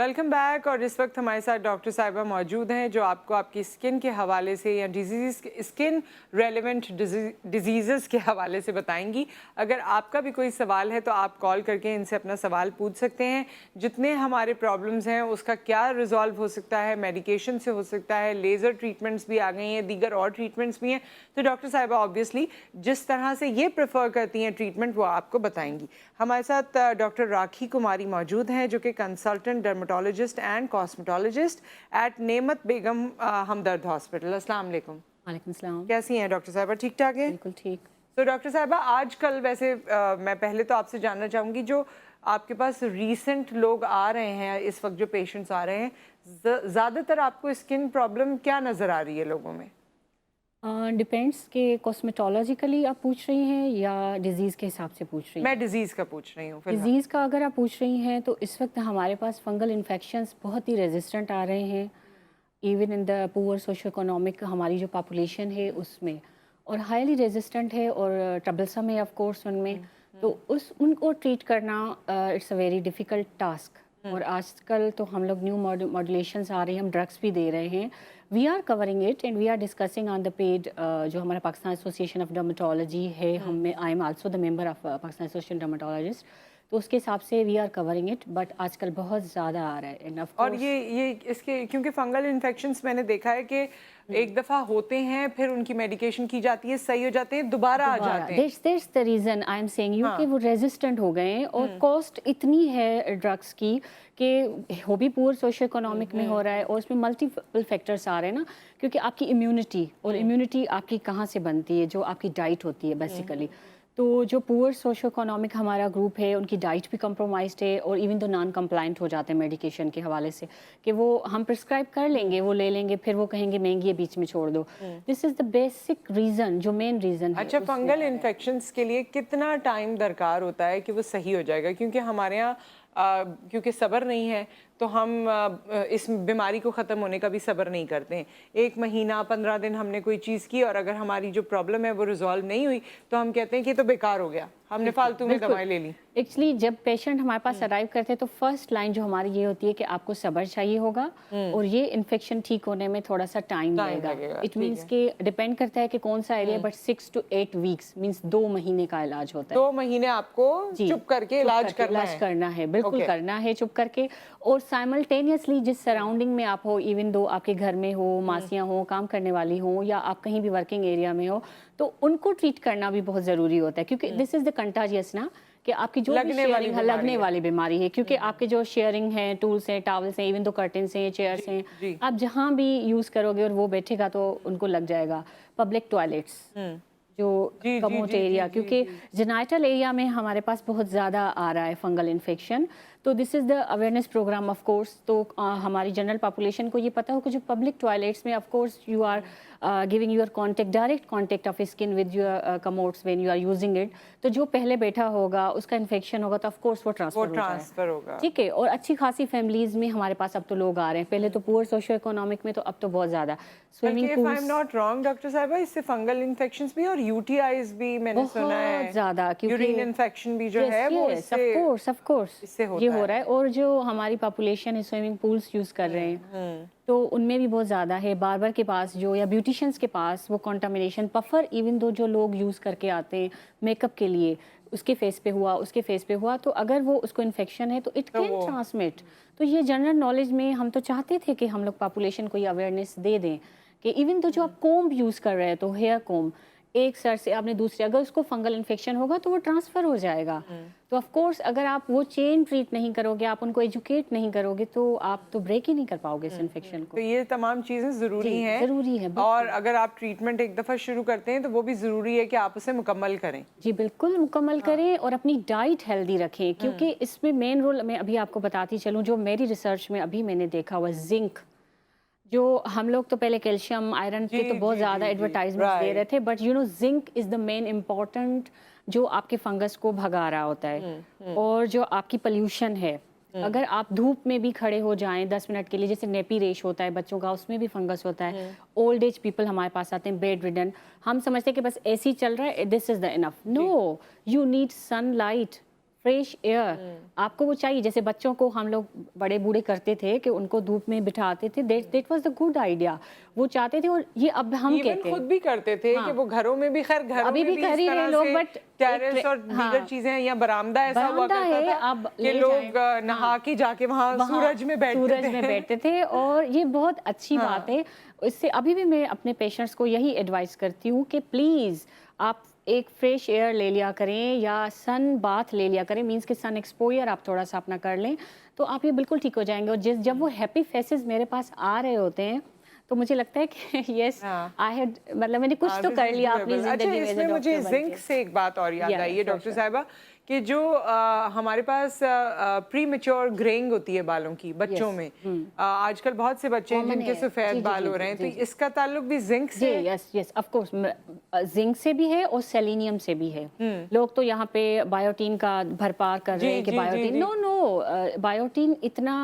Welcome back. और इस वक्त हमारे साथ डॉक्टर साहिबा मौजूद हैं जो आपको आपकी स्किन के हवाले से या स्किन रेलेवेंट डिजीज़ के हवाले से बताएंगी। अगर आपका भी कोई सवाल है तो आप कॉल करके इनसे अपना सवाल पूछ सकते हैं। जितने हमारे प्रॉब्लम्स हैं उसका क्या रिजॉल्व हो सकता है, मेडिकेशन से हो सकता है, लेज़र ट्रीटमेंट्स भी आ गई हैं, दीगर और ट्रीटमेंट्स भी हैं। तो डॉक्टर साहिबा ऑब्वियसली जिस तरह से ये प्रेफर करती हैं ट्रीटमेंट वो आपको बताएंगी। हमारे साथ डॉक्टर राखी कुमारी मौजूद हैं जो कि consultant dermatologist and cosmetologist at Nemat Begum Hamdard hospital. अस्सलाम वालेकुम। वालेकुम सलाम। कैसी हैं डॉक्टर साहिबा? ठीक ठाक है? बिल्कुल ठीक। तो डॉक्टर साहिबा आजकल वैसे मैं पहले तो आपसे जानना चाहूँगी, जो आपके पास रीसेंट लोग आ रहे हैं इस वक्त, जो पेशेंट्स आ रहे हैं, ज़्यादातर आपको स्किन प्रॉब्लम क्या नज़र आ रही है लोगों में? डिपेंड्स कि कॉस्मेटोलॉजिकली आप पूछ रही हैं या डिज़ीज़ के हिसाब से पूछ रही हैं? मैं डिजीज़ का पूछ रही हूँ फिलहाल। डिज़ीज़ का अगर आप पूछ रही हैं तो इस वक्त हमारे पास फंगल इन्फेक्शंस बहुत ही रेजिस्टेंट आ रहे हैं, even in the poor socio economic हमारी जो पॉपुलेशन है उसमें, और हाईली रेजिस्टेंट है और ट्रबलसम है ऑफ कोर्स उनमें। तो उनको ट्रीट करना it's a very difficult task. और आजकल तो हम लोग न्यू मॉड्यूलेशंस आ रही हैं, हम ड्रग्स भी दे रहे हैं। We are covering it and we are discussing on the PAD, जो हमारा पाकिस्तान एसोसिएशन ऑफ डर्मेटोलॉजी है, हमें I am also the member of Pakistan association dermatologist, तो उसके हिसाब से we are covering it. But आजकल बहुत ज़्यादा आ रहा है एंड ऑफ और ये इसके क्योंकि फंगल इन्फेक्शंस मैंने देखा है कि एक दफ़ा होते हैं, फिर उनकी मेडिकेशन की जाती है, सही हो जाते हैं, दोबारा आ जाते हैं। That's the reason I am saying you हाँ। कि वो रेजिस्टेंट हो गए हैं और कॉस्ट इतनी है ड्रग्स की कि हो भी पुअर सोशो इकोनॉमिक में हो रहा है और उसमें मल्टीपल फैक्टर्स आ रहे हैं ना, क्योंकि आपकी इम्यूनिटी और इम्यूनिटी आपकी कहाँ से बनती है, जो आपकी डाइट होती है बेसिकली। तो जो पुअर सोशो इकोनॉमिक हमारा ग्रुप है उनकी डाइट भी कंप्रोमाइज्ड है और इवन तो नॉन कंप्लाइंट हो जाते हैं मेडिकेशन के हवाले से, कि वो हम प्रिस्क्राइब कर लेंगे, वो ले लेंगे, फिर वो कहेंगे महंगी है, बीच में छोड़ दो। This is the basic reason, जो मेन रीज़न है। अच्छा, फंगल इन्फेक्शंस के लिए कितना टाइम दरकार होता है कि वो सही हो जाएगा? क्योंकि हमारे यहाँ क्योंकि सब्र नहीं है तो हम इस बीमारी को ख़त्म होने का भी सब्र नहीं करते हैं। 1 महीना 15 दिन हमने कोई चीज़ की और अगर हमारी जो प्रॉब्लम है वो रिजॉल्व नहीं हुई तो हम कहते हैं कि तो बेकार हो गया, हमने फालतू में दवाएं ले ली। एक्चुअली जब पेशेंट हमारे पास अराइव करते हैं तो फर्स्ट लाइन जो हमारी ये होती है कि आपको सब्र चाहिए होगा और ये इन्फेक्शन ठीक होने में थोड़ा सा टाइम लगेगा। इट मीन्स कि डिपेंड करता है कि कौन सा area, but 6 to 8 weeks means 2 महीने का इलाज होता है। 2 महीने आपको चुप करके इलाज करना है, बिल्कुल करना है चुप करके। और साइमल्टेनियसली जिस सराउंडिंग में आप हो, इवन दो आपके घर में हो, मासियाँ हो, काम करने वाली हो, या आप कहीं भी वर्किंग एरिया में हो, तो उनको ट्रीट करना भी बहुत ज़रूरी होता है, क्योंकि दिस इज़ द कंटाजियस ना, कि आपकी जो लगने वाली बीमारी है, क्योंकि आपके जो शेयरिंग है, टूल्स हैं, टॉवल्स हैं, इवन दो कर्टन्स हैं, चेयर्स हैं, आप जहाँ भी यूज़ करोगे और वो बैठेगा तो उनको लग जाएगा। पब्लिक टॉयलेट्स जो कमोट एरिया, क्योंकि जेनाइटल एरिया में हमारे पास बहुत ज़्यादा आ रहा है फंगल इन्फेक्शन, तो this is the awareness program of course. तो हमारी जनरल पॉपुलेशन को ये पता हो कि जो पब्लिक टॉयलेट्स में of course you are giving your contact, direct contact of skin with your commodes when you are using it, तो जो पहले बैठा होगा उसका इन्फेक्शन होगा तो ऑफ कोर्स वो ट्रांसफर होगा। ठीक है। और अच्छी खासी फैमिलीज में हमारे पास अब तो लोग आ रहे हैं, पहले तो पुअर सोशो इकोनॉमिक में, तो अब तो बहुत ज़्यादा swimming pools. I am not wrong doctor साहिबा, इससे फंगल इन्फेक्शंस भी और यूटीआईज भी मैंने सुना है, ज़्यादा, क्योंकि यूरिन इन्फेक्शन भी जो है वो ऑफ कोर्स इससे ये हो रहा है। और जो हमारी पॉपुलेशन है स्विमिंग पूल्स यूज़ कर रहे हैं तो उनमें भी बहुत ज़्यादा है। बार्बर के पास जो या ब्यूटिशियंस के पास वो कंटामिनेशन, पफर इवन दो जो लोग यूज़ करके आते हैं मेकअप के लिए, उसके फेस पे हुआ, उसके फेस पे हुआ, तो अगर वो उसको इन्फेक्शन है तो इट कैन ट्रांसमिट। तो ये जनरल नॉलेज में हम तो चाहते थे कि हम लोग पॉपुलेशन को ये अवेयरनेस दे दें कि इवन तो जो आप कोम्ब यूज़ कर रहे हैं, तो हेयर कोम्ब एक सर से आपने दूसरे, अगर उसको फंगल इन्फेक्शन होगा तो वो ट्रांसफ़र हो जाएगा। तो ऑफ कोर्स अगर आप वो चेन ट्रीट नहीं करोगे, आप उनको एजुकेट नहीं करोगे, तो आप तो ब्रेक ही नहीं कर पाओगे इस इन्फेक्शन को। तो ये तमाम चीज़ें ज़रूरी हैं और अगर आप ट्रीटमेंट एक दफ़ा शुरू करते हैं तो वो भी ज़रूरी है कि आप उसे मुकम्मल करें। जी बिल्कुल मुकम्मल करें और अपनी डाइट हेल्दी रखें, क्योंकि इसमें मेन रोल, मैं अभी आपको बताती चलूँ, जो मेरी रिसर्च में अभी मैंने देखा हुआ जिंक, जो हम लोग तो पहले कैल्शियम आयरन के तो बहुत ज़्यादा एडवर्टाइजमेंट दे रहे थे, but you know zinc is the main important जो आपके फंगस को भगा रहा होता है। और जो आपकी पोल्यूशन है, अगर आप धूप में भी खड़े हो जाएं 10 मिनट के लिए, जैसे नेपी रेश होता है बच्चों का, उसमें भी फंगस होता है। ओल्ड एज पीपल हमारे पास आते हैं बेड रिडन, हम समझते हैं कि बस ऐसे ही चल रहा है, this is the enough. No, you need sunlight fresh air आपको वो चाहिए। जैसे बच्चों को हम लोग बड़े बूढ़े करते थे कि उनको धूप में बिठाते थे, that was the good idea, वो चाहते थे। और ये अब हम इवन कहते खुद हैं भी करते थे हाँ। कि वो घरों में भी, खैर घरों अभी में भी भी कर इस ही रहे तरह लोग, से बट टेरेस और दीगर चीजें या बरामदा ऐसा हुआ बरामदा करता है, था अब कि ले लोग जाएं। नहा के जाके वहाँ सूरज में बैठते थे। और ये बहुत अच्छी हाँ। बात है। इससे अभी भी मैं अपने पेशेंट्स को यही एडवाइस करती हूँ कि प्लीज़ आप एक फ्रेश एयर ले लिया करें या सन बाथ ले लिया करें, मीन्स कि सन एक्सपोजर आप थोड़ा सा अपना कर लें तो आप ये बिल्कुल ठीक हो जाएंगे। और जब वो हैप्पी फेसेस मेरे पास आ रहे होते हैं तो मुझे लगता है कि यस हाँ। आई हैड, मतलब मैंने कुछ तो this कर is लिया अपनी doable। अच्छा, जिंदगी में इसमें जो मुझे डॉक्टर बन जिंक के। से एक बात और याद Yeah, आई है for डॉक्टर sure. साहिबा कि जो हमारे पास प्री मेच्योर ग्रेइंग होती है बालों की बच्चों Yes. में, आजकल बहुत से बच्चे हैं Common जिनके है। सफेद जी, बाल जी, हो जी, रहे हैं, जी, तो जी। इसका ताल्लुक भी जिंक जी, से yes yes of course, zinc से भी है और सेलेनियम से भी है। लोग तो यहाँ पे बायोटीन का भरपार कर रहे हैं कि जी, बायोटीन, जी। नो बायोटीन इतना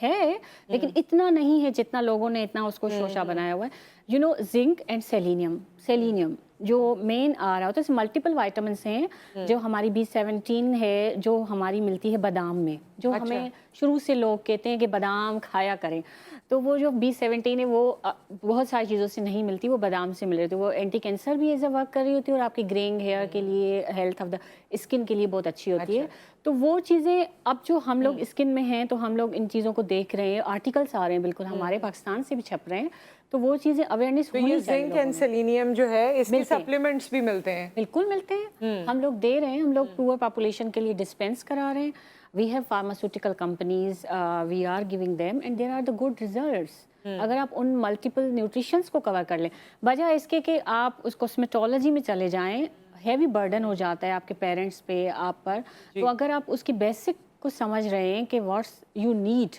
है लेकिन इतना नहीं है जितना लोगों ने इतना उसको शोशा बनाया हुआ है। You know, zinc and selenium जो मेन आ रहा होता है, मल्टीपल वाइटामिन हैं जो हमारी B17 है जो हमारी मिलती है बादाम में, जो अच्छा। हमें शुरू से लोग कहते हैं कि बादाम खाया करें। तो वो जो B17 है वो बहुत सारी चीज़ों से नहीं मिलती, वो बादाम से मिल रही थी। वो एंटी कैंसर भी एज अ वर्क कर रही होती है और आपकी ग्रेइंग हेयर के लिए, हेल्थ ऑफ द स्किन के लिए बहुत अच्छी होती है। तो वो चीज़ें अब जो हम लोग स्किन में हैं तो हम लोग इन चीज़ों को देख रहे हैं, आर्टिकल्स आ रहे हैं बिल्कुल हमारे पाकिस्तान से भी छप रहे हैं, तो वो चीज़ें अवेयरनेस तो होनी ये चाहिए जिंक लोगों एंड में। सेलेनियम जो है इसके मिलते हैं। सप्लीमेंट्स भी मिलते हैं। बिल्कुल मिलते हैं, हम लोग दे रहे हैं, हम लोग पुअर पॉपुलेशन के लिए डिस्पेंस करा रहे हैं। We have pharmaceutical companies, we are giving them and there are the good results. अगर आप उन मल्टीपल न्यूट्रिशंस को कवर कर लें, बजाय इसके कि आप उस कॉस्मेटोलॉजी में चले जाएं, हैवी बर्डन हो जाता है आपके पेरेंट्स पे, आप पर। तो अगर आप उसकी बेसिक को समझ रहे हैं कि व्हाट्स यू नीड,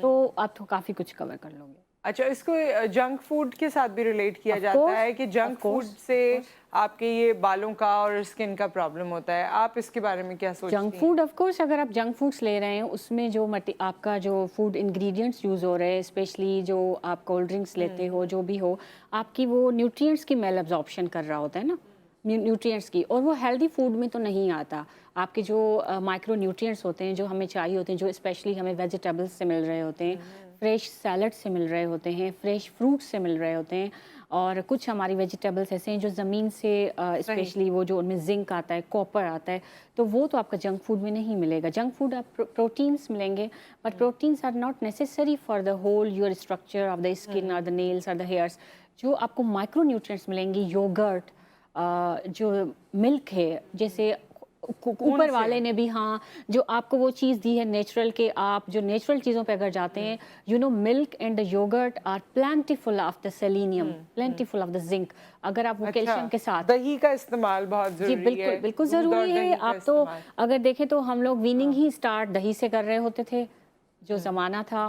तो आप तो काफ़ी कुछ कवर कर लोगे। अच्छा, इसको जंक फूड के साथ भी रिलेट किया Of जाता course, है कि जंक of फूड course, से आपके ये बालों का और स्किन का प्रॉब्लम होता है, आप इसके बारे में क्या सोचती हैं? जंक फूड ऑफ कोर्स, अगर आप जंक फूड्स ले रहे हैं उसमें जो आपका जो फूड इंग्रेडिएंट्स यूज़ हो रहे हैं, स्पेशली जो आप कोल्ड ड्रिंक्स लेते हो, जो भी हो, आपकी वो न्यूट्रिएंट्स की मेल एब्जॉर्प्शन कर रहा होता है ना, न्यूट्रिएंट्स की, और वो हेल्दी फूड में तो नहीं आता। आपके जो माइक्रो न्यूट्रिएंट्स होते हैं जो हमें चाहिए होते हैं, जो स्पेशली हमें वेजिटेबल्स से मिल रहे होते हैं, फ्रेश सैलड से मिल रहे होते हैं, फ्रेश फ्रूट से मिल रहे होते हैं, और कुछ हमारी वेजिटेबल्स ऐसे हैं जो ज़मीन से स्पेशली वो जो उनमें जिंक आता है, कॉपर आता है, तो वो तो आपका जंक फूड में नहीं मिलेगा। जंक फूड आप प्रोटीन्स मिलेंगे, but proteins are not necessary for the whole your structure of the skin और द नेल्स और द हेयर्स। जो आपको माइक्रो न्यूट्रिएंट्स मिलेंगी, योगर्ट, जो मिल्क है, जैसे ऊपर वाले ने भी हाँ जो आपको वो चीज़ दी है नेचुरल, के आप जो नेचुरल चीज़ों पे अगर जाते हैं, you know, milk and the yogurt are plentiful of the selenium, plentiful of the zinc. अगर आप वो कैल्शियम के साथ, दही का इस्तेमाल बहुत जी जरूरी बिल्कुल है, बिल्कुल दूध और ज़रूरी दही है। का आप तो इस्तेमाल। अगर देखें तो हम लोग वीनिंग ही स्टार्ट दही से कर रहे होते थे, जो ज़माना था,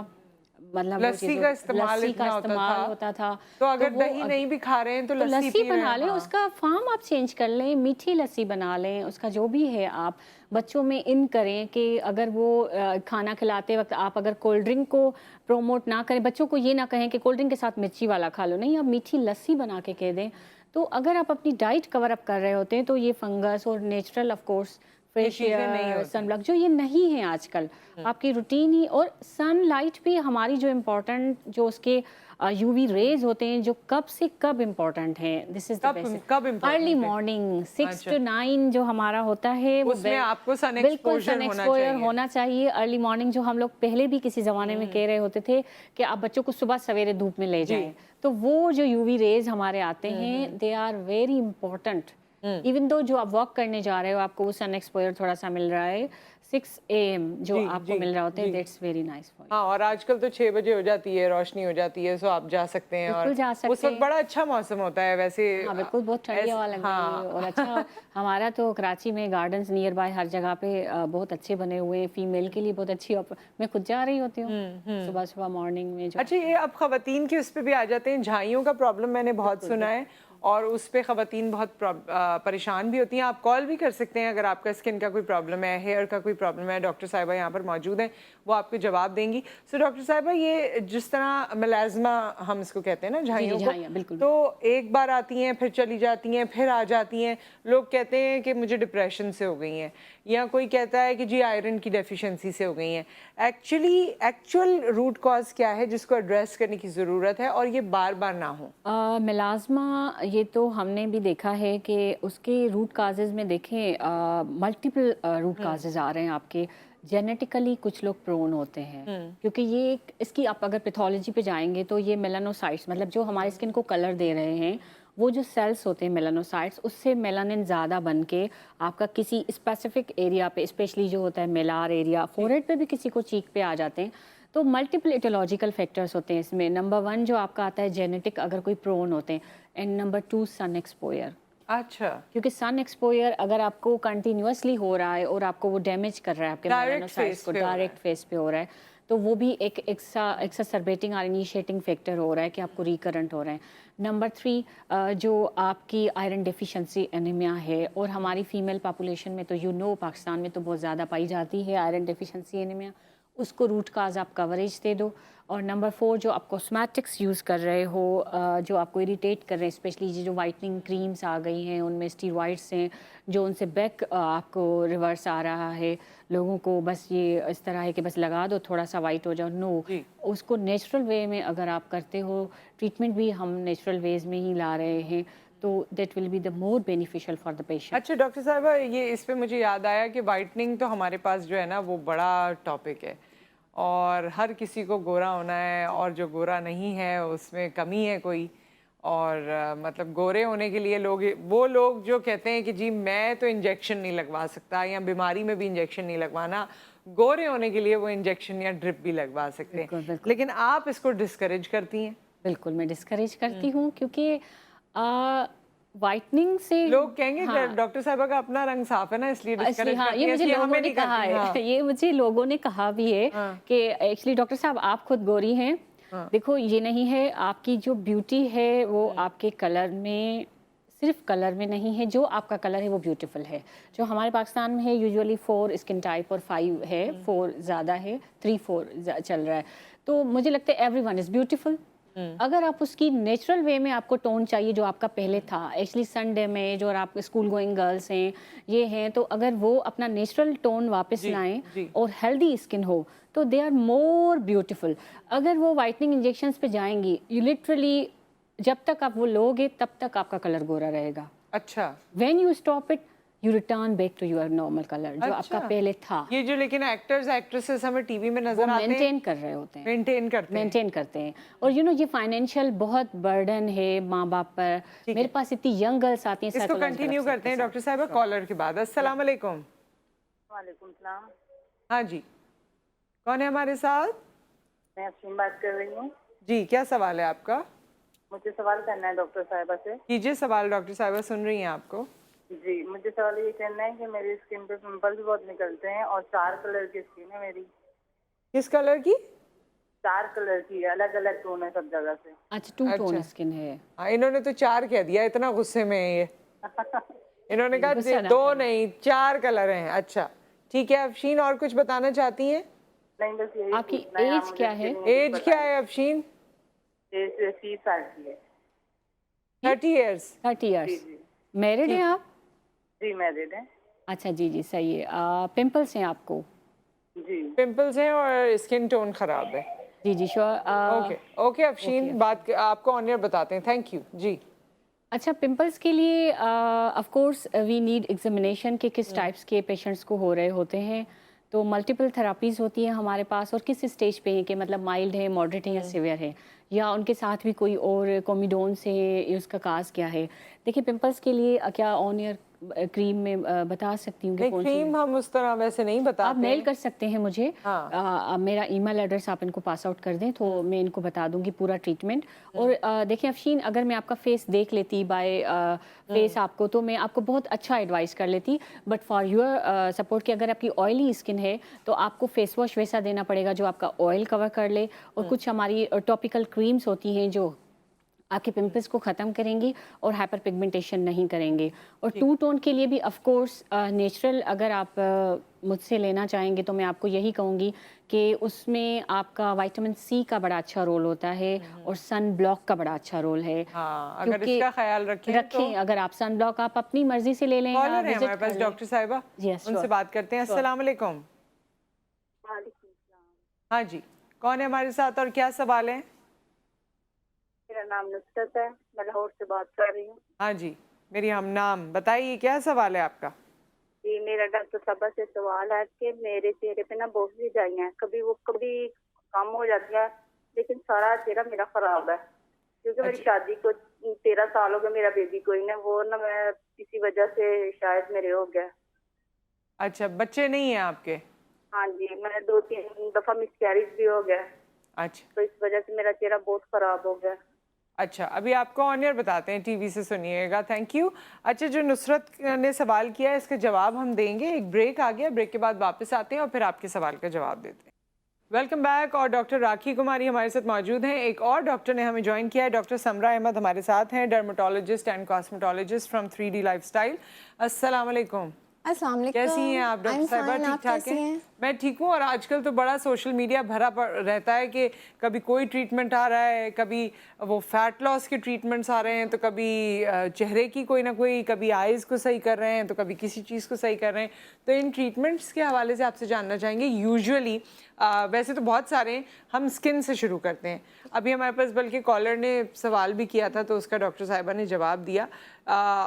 मतलब वो लस्सी चीज़ों- का इस्तेमाल लस्सी का इतना इस्तेमाल होता था। तो अगर वो दही नहीं भी खा रहे हैं तो तो लस्सी लस्सी पी रहे बना हैं, लें, हाँ। उसका फार्म आप चेंज कर लें, मीठी लस्सी बना लें, उसका जो भी है आप बच्चों में इन करें कि अगर वो खाना खिलाते वक्त आप अगर कोल्ड ड्रिंक को प्रोमोट ना करें, बच्चों को ये ना कहें कि कोल्ड ड्रिंक के साथ मिर्ची वाला खा लो, नहीं, आप मीठी लस्सी बना के कह दें। तो अगर आप अपनी डाइट कवर अप कर रहे होते हैं तो ये फंगस और नेचुरल ऑफ कोर्स फ्रेश चीज़ें नहीं एयर, होती। सनब्लॉक, जो ये नहीं है आजकल आपकी रूटीन ही। और सनलाइट भी हमारी जो इम्पोर्टेंट, जो उसके यूवी रेज होते हैं, जो कब से कब इम्पोर्टेंट हैं, दिस इज द कब बेसिक। important अर्ली है? मॉर्निंग 6 अच्छा। to 9 जो हमारा होता है वो उसमें आपको सन बिल्कुल एक्सपोजर सन होना एक्सपोजर चाहिए। होना चाहिए। अर्ली मॉर्निंग जो हम लोग पहले भी किसी ज़माने में कह रहे होते थे कि आप बच्चों को सुबह सवेरे धूप में ले जाएं, तो वो जो यूवी रेज हमारे आते हैं, they are very important. Even though जो आप वॉक करने जा रहे हो, आपको वो सन एक्सपोजर थोड़ा सा मिल रहा है, 6 AM जो जी, आपको जी, मिल रहा होता है, जी। That's very nice for you. हाँ, और आजकल तो 6 बजे हो जाती है, रोशनी हो जाती है, सो आप जा सकते हैं। बिल्कुल और जा सकते उस वक्त हैं। बड़ा अच्छा मौसम होता है वैसे। हाँ बिल्कुल, बहुत ठंडी हवा लगती है। हाँ। और अच्छा हमारा तो कराची में गार्डन्स नियर बाय हर जगह पे बहुत अच्छे बने हुए हैं, फीमेल के लिए बहुत अच्छी मैं खुद जा रही होती हूँ सुबह सुबह मॉर्निंग में जो। अच्छा, ये अब खवातीन की उस पे भी आ जाते हैं, झाइयों का प्रॉब्लम मैंने बहुत सुना है, और उस पे ख़वातीन बहुत परेशान भी होती हैं। आप कॉल भी कर सकते हैं अगर आपका स्किन का कोई प्रॉब्लम है, हेयर का कोई प्रॉब्लम है। डॉक्टर साहिबा यहाँ पर मौजूद हैं, वो आपको जवाब देंगी। सो डॉक्टर साहिबा, ये जिस तरह मेलाज़मा हम इसको कहते हैं ना, झाइयों को, तो एक बार आती हैं फिर चली जाती हैं फिर आ जाती हैं। लोग कहते हैं कि मुझे डिप्रेशन से हो गई हैं, या कोई कहता है कि जी आयरन की डेफिशिएंसी से हो गई हैं। एक्चुअल रूट कॉज क्या है जिसको एड्रेस करने की ज़रूरत है और ये बार बार ना हो? मेलाज़मा, ये तो हमने भी देखा है कि उसके रूट काजेज़ में देखें मल्टीपल रूट काजेज़ आ रहे हैं आपके। जेनेटिकली कुछ लोग प्रोन होते हैं, क्योंकि ये इसकी आप अगर पैथोलॉजी पे जाएंगे तो ये मेलानोसाइट्स, मतलब जो हमारे स्किन को कलर दे रहे हैं, वो जो सेल्स होते हैं मेलानोसाइट्स, उससे मेलानिन ज़्यादा बन के आपका किसी स्पेसिफिक एरिया पे, स्पेशली जो होता है मेलार एरिया, फोरहेड पे भी किसी को चीक पे आ जाते हैं। तो मल्टीपल इटोलॉजिकल फैक्टर्स होते हैं इसमें। नंबर 1 जो आपका आता है जेनेटिक, अगर कोई प्रोन होते हैं, एंड नंबर 2 सन एक्सपोयर। अच्छा, क्योंकि सन एक्सपोयर अगर आपको कंटिन्यूअसली हो रहा है और आपको वो डैमेज कर रहा है आपके मेलानोसाइट्स को, डायरेक्ट फेस पे हो रहा है, तो वो भी एक एक्सासर्बेटिंग और इनिशिएटिंग फैक्टर हो रहा है कि आपको रिकरेंट हो रहे हैं। नंबर 3 जो आपकी आयरन डेफिशिएंसी एनीमिया है, और हमारी फीमेल पॉपुलेशन में तो पाकिस्तान में तो बहुत ज़्यादा पाई जाती है आयरन डेफिशिएंसी एनीमिया, उसको रूट काज आप कवरेज दे दो। और नंबर 4 जो आप कॉस्मेटिक्स यूज़ कर रहे हो, जो आपको इरिटेट कर रहे हैं, स्पेशली जो वाइटनिंग क्रीम्स आ गई हैं उनमें स्टीरॉइड्स हैं, जो उनसे बैक आपको रिवर्स आ रहा है। लोगों को बस ये इस तरह है कि बस लगा दो थोड़ा सा वाइट हो जाओ, नो, उसको नेचुरल वे में अगर आप करते हो, ट्रीटमेंट भी हम नेचुरल वेज में ही ला रहे हैं, तो that will be the more beneficial for the patient. अच्छा डॉक्टर साहिबा, ये इस पे मुझे याद आया कि वाइटनिंग तो हमारे पास जो है ना वो बड़ा टॉपिक है, और हर किसी को गोरा होना है, और जो गोरा नहीं है उसमें कमी है कोई। और मतलब गोरे होने के लिए वो लोग जो कहते हैं कि जी मैं तो इंजेक्शन नहीं लगवा सकता, या बीमारी में भी इंजेक्शन नहीं लगवाना, गोरे होने के लिए वो इंजेक्शन या ड्रिप भी लगवा सकते हैं, लेकिन आप इसको डिस्करेज करती हैं। बिल्कुल मैं डिस्करेज करती हूँ, क्योंकि वाइटनिंग से लोग कहेंगे डॉक्टर साहिबा का अपना रंग साफ है ना, इसलिए डिस्करेज हाँ, करती ये हैं, मुझे इसलिए लोगों हमें ने नहीं कहा करती। है। हाँ। ये मुझे लोगों ने कहा भी है कि एक्चुअली डॉक्टर साहब आप खुद गोरी हैं। देखो ये नहीं है, आपकी जो ब्यूटी है वो आपके कलर में, सिर्फ कलर में नहीं है, जो आपका कलर है वो ब्यूटीफुल है। जो हमारे पाकिस्तान में है यूजुअली 4 स्किन टाइप और 5 है, 4 ज़्यादा है, 3-4 चल रहा है। तो मुझे लगता है एवरीवन इज़ ब्यूटीफुल। अगर आप उसकी नेचुरल वे में आपको टोन चाहिए जो आपका पहले था, एक्चुअली संडे में जो आप स्कूल गोइंग गर्ल्स हैं, ये हैं, तो अगर वो अपना नेचुरल टोन वापस लाएं और हेल्दी स्किन हो, तो दे आर मोर ब्यूटीफुल। अगर वो वाइटनिंग इंजेक्शंस पे जाएंगी, यू लिटरली जब तक आप वो लोगे तब तक आपका कलर गोरा रहेगा। अच्छा, when you stop it you return back to your normal colour जो आपका पहले था। ये जो लेकिन एक्टर्स एक्ट्रेसेस हमें टीवी में नजर आते हैं, मेंटेन कर रहे होते हैं, मेंटेन करते हैं। और ये फाइनेंशियल बहुत बर्डन है माँ बाप पर। मेरे पास इतनी यंग गर्ल्स आती हैं। इसको कंटिन्यू करते हैं डॉक्टर साहिबा कॉलर के बाद। अस्सलाम वालेकुम। वालेकुम सलाम। हाँ जी, कौन है हमारे साथ? मैं अफशीन बात कर रही हूँ जी, क्या सवाल है आपका? मुझे सवाल करना है डॉक्टर साहिबा से। कीजिए सवाल, डॉक्टर साहिबा सुन रही हैं आपको। जी, मुझे सवाल ये करना है कि मेरी स्किन पे पिंपल्स बहुत निकलते हैं और 4 कलर की स्किन है मेरी। किस कलर की? 4 कलर की, अलग अलग टोन है सब जगह से। अच्छा, 2 टोन स्किन है। हाँ, इन्होंने तो 4 कह दिया, इतना गुस्से में है ये। इन्होंने कहा 2 नहीं 4 कलर हैं। अच्छा ठीक है अफशीन, और कुछ बताना चाहती हैं? नहीं, बस यही। आपकी एज क्या है? एज क्या है अफशीन? एज 30 साल की है। 30 ईयर्स। 30 ईयर्स। मैरिड हैं आप? जी मैरिड है। अच्छा जी जी, सही है। पिंपल्स हैं आपको? जी पिंपल्स हैं और स्किन टोन खराब है। जी जी श्योर। ओके अफशीन, बात आपको ऑन एयर बताते हैं। थैंक यू जी। अच्छा, पिंपल्स के लिए of course we need examination के किस टाइप्स के पेशेंट्स को हो रहे होते हैं। तो मल्टीपल थेरापीज़ होती हैं हमारे पास, और किस स्टेज पे हैं कि मतलब माइल्ड है, मॉडरेट है या सीवियर है, या उनके साथ भी कोई और कोमिडोन से उसका काज क्या है। देखिए पिंपल्स के लिए क्या ऑन ईयर क्रीम में बता सकती हूँ कि कौन सी क्रीम हम उस तरह वैसे नहीं बताते। आप मेल कर सकते हैं मुझे। हाँ। मेरा ईमेल एड्रेस आप इनको पास आउट कर दें तो मैं इनको बता दूंगी पूरा ट्रीटमेंट। और देखिए अफशीन, अगर मैं आपका फेस देख लेती बाय फेस आपको, तो मैं आपको बहुत अच्छा एडवाइस कर लेती, बट फॉर योर सपोर्ट कि अगर आपकी ऑयली स्किन है तो आपको फेस वॉश वैसा देना पड़ेगा जो आपका ऑयल कवर कर ले, और कुछ हमारी टॉपिकल क्रीम्स होती हैं जो आपके पिंपल्स को ख़त्म करेंगी और हाइपर पिगमेंटेशन नहीं करेंगे। और टू टोन के लिए भी ऑफ कोर्स नेचुरल अगर आप मुझसे लेना चाहेंगे तो मैं आपको यही कहूँगी कि उसमें आपका विटामिन सी का बड़ा अच्छा रोल होता है और सन ब्लॉक का बड़ा अच्छा रोल है। हाँ, अगर क्योंकि इसका ख्याल रखें तो अगर आप सन ब्लॉक आप अपनी मर्जी से ले लें। कॉलर है हमारे पास डॉक्टर साहिबा, Yes, उनसे sure. बात करते हैं। अस्सलाम वालेकुम। हाँ जी, कौन है हमारे साथ और क्या सवाल है? मेरा नाम नुसरत है, मैं लाहौर से बात कर रही हूँ। हाँ जी, मेरी हम नाम बताइए, क्या सवाल है आपका? जी, मेरा डॉक्टर साहबा से सवाल है कि मेरे चेहरे पे ना बहुत सी जाइयाँ हैं, कभी कम हो जाती है, लेकिन सारा चेहरा मेरा खराब है। क्योंकि मेरी शादी को 13 साल हो गए, मेरा बेबी कोई ना, वो ना मैं किसी वजह से शायद मेरे हो गया। अच्छा, बच्चे नहीं हैं आपके? हाँ जी, मैं 2-3 दफा मिसकैरेज भी हो गया, अच्छा तो इस वजह से मेरा चेहरा बहुत खराब हो गया। अच्छा, अभी आपको ऑन एयर बताते हैं, टीवी से सुनिएगा। Thank you. अच्छा, जो नुसरत ने सवाल किया है इसका जवाब हम देंगे। एक ब्रेक आ गया, ब्रेक के बाद वापस आते हैं और फिर आपके सवाल का जवाब देते हैं। Welcome back. और डॉक्टर राखी कुमारी हमारे साथ मौजूद हैं। एक और डॉक्टर ने हमें ज्वाइन किया है, डॉक्टर समरा अहमद हमारे साथ हैं, dermatologist and cosmetologist from 3D lifestyle. अस्सलाम वालेकुम। अस्सलाम वालेकुम। कैसी हैं आप डॉक्टर साहिबा? ठीक ठाक हैं? मैं ठीक हूँ। और आजकल तो बड़ा सोशल मीडिया भरा रहता है कि कभी कोई ट्रीटमेंट आ रहा है, कभी वो फैट लॉस के ट्रीटमेंट्स आ रहे हैं, तो कभी चेहरे की कोई ना कोई, कभी आइज़ को सही कर रहे हैं, तो कभी किसी चीज़ को सही कर रहे हैं। तो इन ट्रीटमेंट्स के हवाले से आपसे जानना चाहेंगे। यूजुअली वैसे तो बहुत सारे हैं, हम स्किन से शुरू करते हैं। अभी हमारे पास बल्कि कॉलर ने सवाल भी किया था तो उसका डॉक्टर साहिबा ने जवाब दिया,